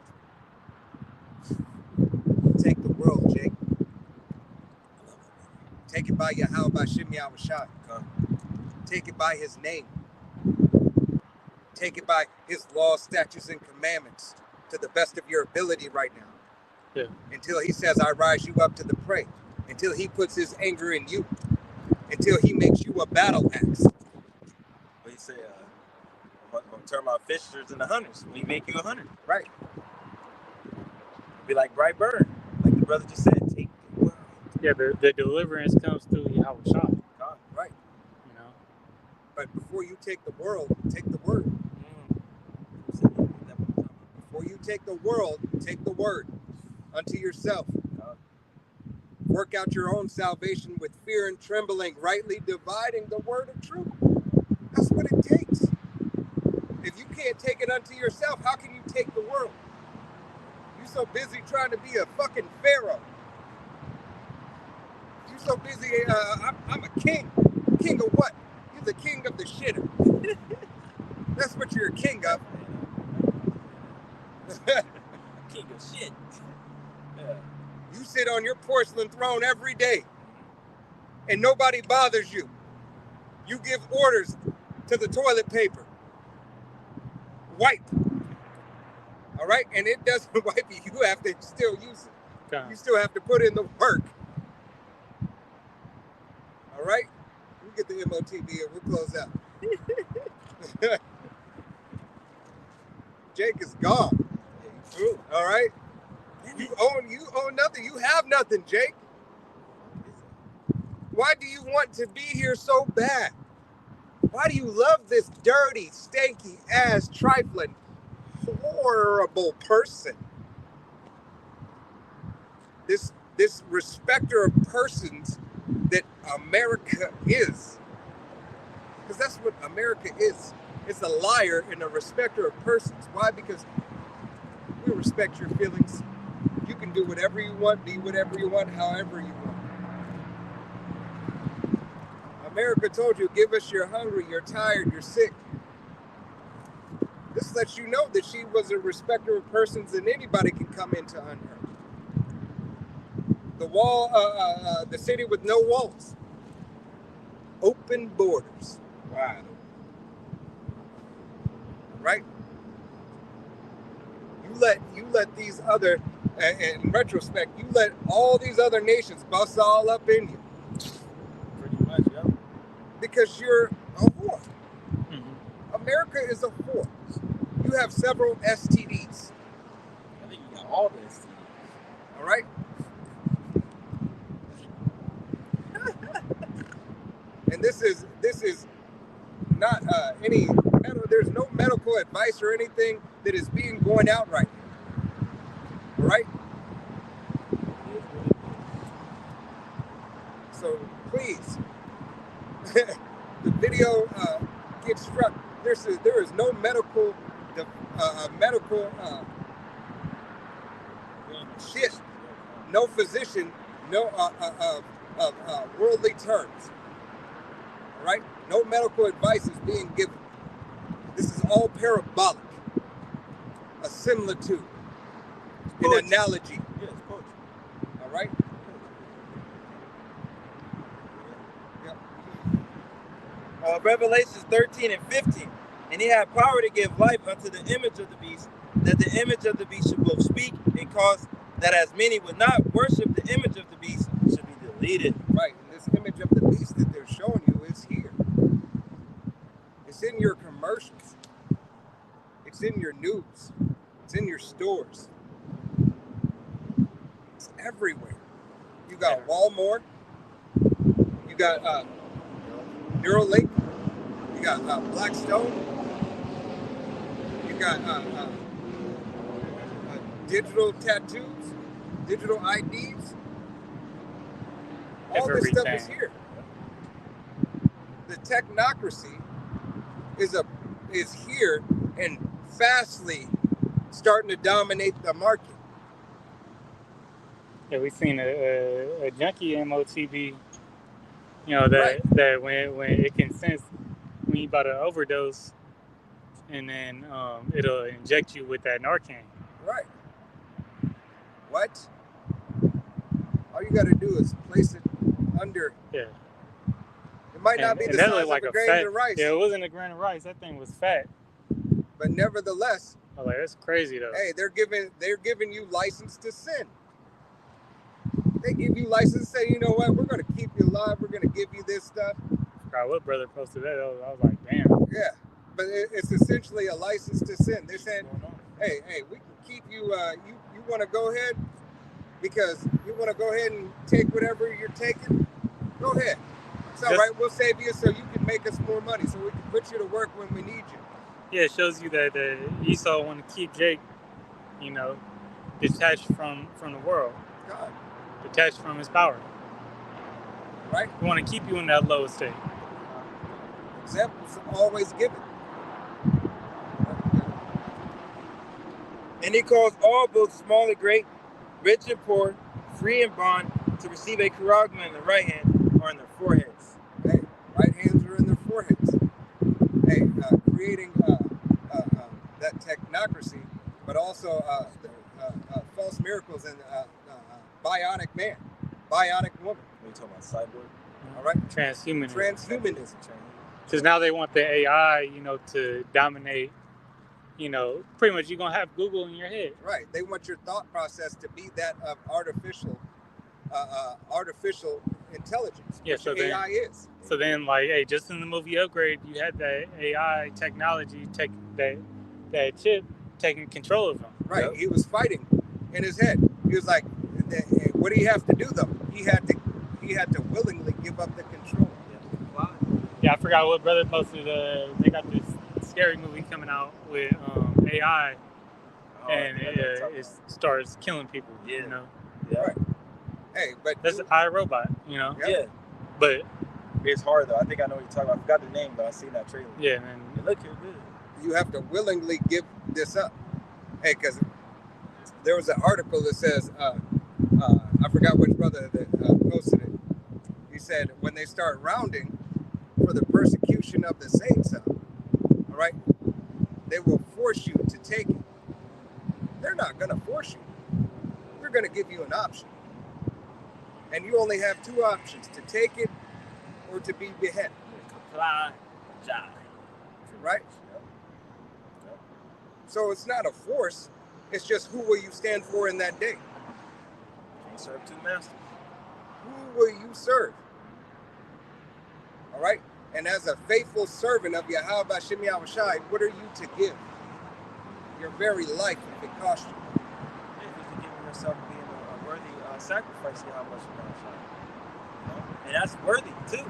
S1: Take the world, Jake. Take it by Yahweh Shimei Shai. Take it by his name. Take it by his laws, statutes, and commandments to the best of your ability right now.
S2: Yeah.
S1: Until he says, I rise you up to the prey. Until he puts his anger in you. Until he makes you a battle axe.
S3: What you say? I'm going to turn my fishers into hunters. We make you a hunter.
S1: Right.
S3: Be like Bright Bird. Like the brother just said, take the world.
S2: Yeah, the deliverance comes through Yahweh Shai.
S1: Right.
S2: You know?
S1: But before you take the world, take the word. Before you take the world, take the word unto yourself. Work out your own salvation with fear and trembling, rightly dividing the word of truth. That's what it takes. If you can't take it unto yourself, how can you take the world? You're so busy trying to be a fucking pharaoh. You're so busy, I'm a king. King of what? You're the king of the shitter. That's what you're a king of.
S3: King of shit.
S1: Yeah. You sit on your porcelain throne every day and nobody bothers you. You give orders to the toilet paper. Wipe. All right? And it doesn't wipe you. You have to still use it.
S2: Okay.
S1: You still have to put in the work. All right? We get the MOTB and we'll close out. Jake is gone.
S3: True.
S1: All right? You own nothing. You have nothing, Jake. Why do you want to be here so bad? Why do you love this dirty, stanky ass, trifling, horrible person? This respecter of persons that America is. Because that's what America is. It's a liar and a respecter of persons. Why? Because we respect your feelings. You can do whatever you want, be whatever you want, however you want. America told you, give us you're hungry, you're tired, you're sick. This lets you know that she was a respecter of persons and anybody can come into her. The wall, the city with no walls. Open borders. Wow. Right? You let these other, in retrospect, you let all these other nations bust all up in you.
S3: Pretty much, yeah.
S1: Because you're a whore.
S2: Mm-hmm.
S1: America is a whore. You have several STDs.
S3: I think you got all the STDs.
S1: All right? And this is not any, there's no medical advice or anything that is being going out right now. All right? So please, the video gets struck. There is no medical shit. No physician, no worldly terms. All right? No medical advice is being given. This is all parabolic. A similitude. An analogy.
S3: Yeah, it's poetry.
S1: All right? Yep.
S3: Revelations 13 and 15. And he had power to give life unto the image of the beast, that the image of the beast should both speak and cause that as many would not worship the image of the beast should be deleted.
S1: Right. And this image of the beast that they're showing you is here. It's in your commercials. It's in your news. It's in your stores. It's everywhere. You got Walmart. You got Neuralink. You got Blackstone. You got digital tattoos, digital IDs. All this stuff is here. The technocracy is here and fastly starting to dominate the market.
S2: Yeah, we've seen a junkie MOTB, you know, that when it can sense when you about to overdose, and then it'll inject you with that Narcan.
S1: Right. What? All you got to do is place it under.
S2: Yeah.
S1: It might not be the size of a grain of rice.
S2: Yeah, it wasn't a grain of rice. That thing was fat.
S1: But nevertheless,
S2: I was like, that's crazy though.
S1: Hey, they're giving you license to sin. They give you license to say, you know what, we're going to keep you alive. We're going to give you this stuff.
S2: I forgot what brother posted that. I was like, damn.
S1: Yeah, but it's essentially a license to sin. They're saying, hey, we can keep you. You want to go ahead because you want to go ahead and take whatever you're taking. Go ahead. It's all right. We'll save you so you can make us more money, so we can put you to work when we need you.
S2: Yeah, it shows you that Esau want to keep Jake, you know, detached from the world.
S1: God.
S2: Detached from his power.
S1: Right?
S2: We want to keep you in that low state.
S1: Examples always given.
S3: And he calls all, both small and great, rich and poor, free and bond, to receive a charagma in the right hand or in their foreheads.
S1: Hey, right hands are in their foreheads. Hey, creating that technocracy, but also false miracles and bionic man, bionic woman.
S3: What are you talking about, cyborg?
S1: All right?
S2: Transhumanism. Because now they want the AI, you know, to dominate, you know, pretty much you're going to have Google in your head.
S1: Right. They want your thought process to be that of artificial intelligence.
S2: Yeah, so
S1: AI is.
S2: So then, like, hey, just in the movie Upgrade, you had that AI technology, that chip taking control of him.
S1: Right.
S2: Yep.
S1: He was fighting in his head. He was like, what do you have to do, though? He had to willingly give up the control.
S2: Yeah, I forgot what brother posted. They got this scary movie coming out with AI, and it starts killing people.
S3: Yeah.
S2: You know.
S3: Yeah.
S1: Right. Hey, but
S2: that's iRobot. You know.
S1: Yep.
S3: Yeah.
S2: But
S3: it's hard though. I think I know what you're talking about. I forgot the name, but I seen that trailer.
S2: Yeah, man.
S3: It looked good.
S1: You have to willingly give this up. Hey, because there was an article that says, I forgot which brother that posted it. He said, when they start rounding for the persecution of the saints, all right, they will force you to take it. They're not going to force you. We're going to give you an option. And you only have two options, to take it or to be beheaded.
S3: Comply, die.
S1: Right? So it's not a force. It's just, who will you stand for in that day?
S3: Can't serve two masters.
S1: Who will you serve? All right? And as a faithful servant of Yahweh Bashem Yahushai, what are you to give? Your very life if it costs you.
S3: Yeah, because you're giving yourself being a worthy sacrifice to Yahweh Bashem Yahushai. You know? And that's worthy too.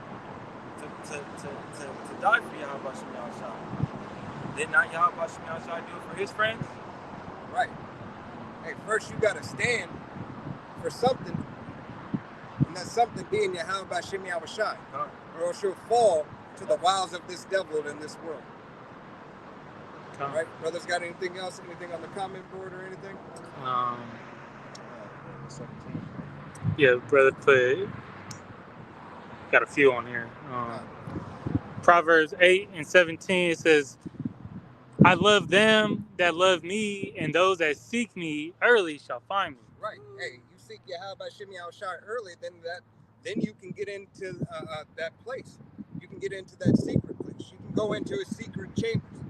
S3: To die for Yahweh Bashem Yahushai. Did not Yahweh Bashem Yahushai do it for his friends?
S1: Right. Hey, first you got to stand for something, and that something being Yahweh Bashem Yahushai, or else you'll fall to the wiles of this devil in this world. Right? Brothers got anything else? Anything on the comment board or anything?
S3: 17.
S2: Yeah, brother put, got a few on here. Proverbs 8:17, it says, I love them that love me, and those that seek me early shall find me.
S1: Right. Hey, you seek Yahweh Shemi Shai early, then you can get into that place. You can get into that secret place. You can go into his secret chambers.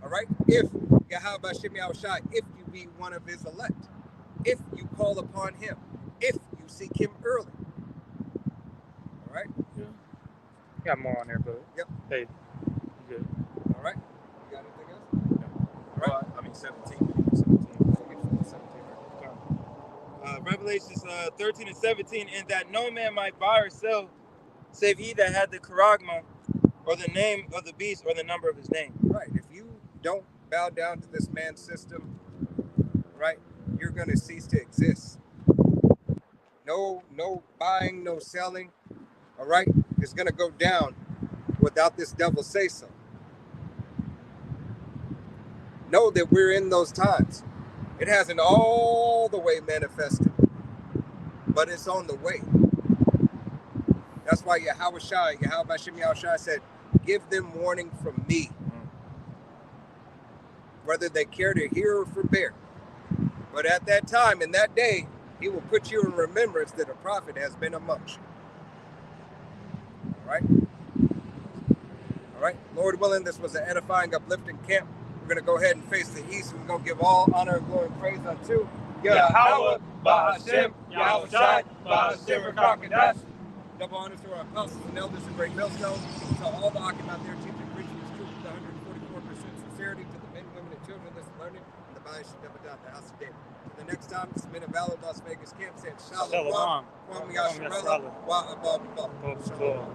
S1: All right. If Yahweh Shemi Shai, if you be one of his elect, if you call upon him, if you seek him early. All right.
S2: Yeah. Got more on there, but
S1: yep.
S2: Hey, you good.
S1: All right. You got anything else?
S3: No.
S1: All right.
S3: I mean 17. Revelations 13 and 17, and that no man might buy or sell, save he that had the charagma, or the name of the beast, or the number of his name.
S1: Right. If you don't bow down to this man's system, right, you're going to cease to exist. No buying, no selling. All right, it's going to go down without this devil say so. Know that we're in those times. It hasn't all the way manifested, but it's on the way. That's why Yahweh Shemi Shai said, give them warning from me, whether they care to hear or forbear. But at that time, in that day, he will put you in remembrance that a prophet has been amongst you. All right? All right? Lord willing, this was an edifying, uplifting camp. We're going to go ahead and face the east. We're going to give all honor, glory, and praise unto Yahweh, Bahashem, Yahweh Shai, Bahashem, Rakakadash. Double honors to our apostles and elders and great millstones. To all the Akim out there teaching and preaching this truth with 144% sincerity. To the men, women, and children that's learning in the Bayah Shadabadab, the house of David. To the next time, this has been a valid Las Vegas camp saying Shalom.
S2: Shalom.
S1: Kwame Yasharella. Wa Abba.
S2: Shalom.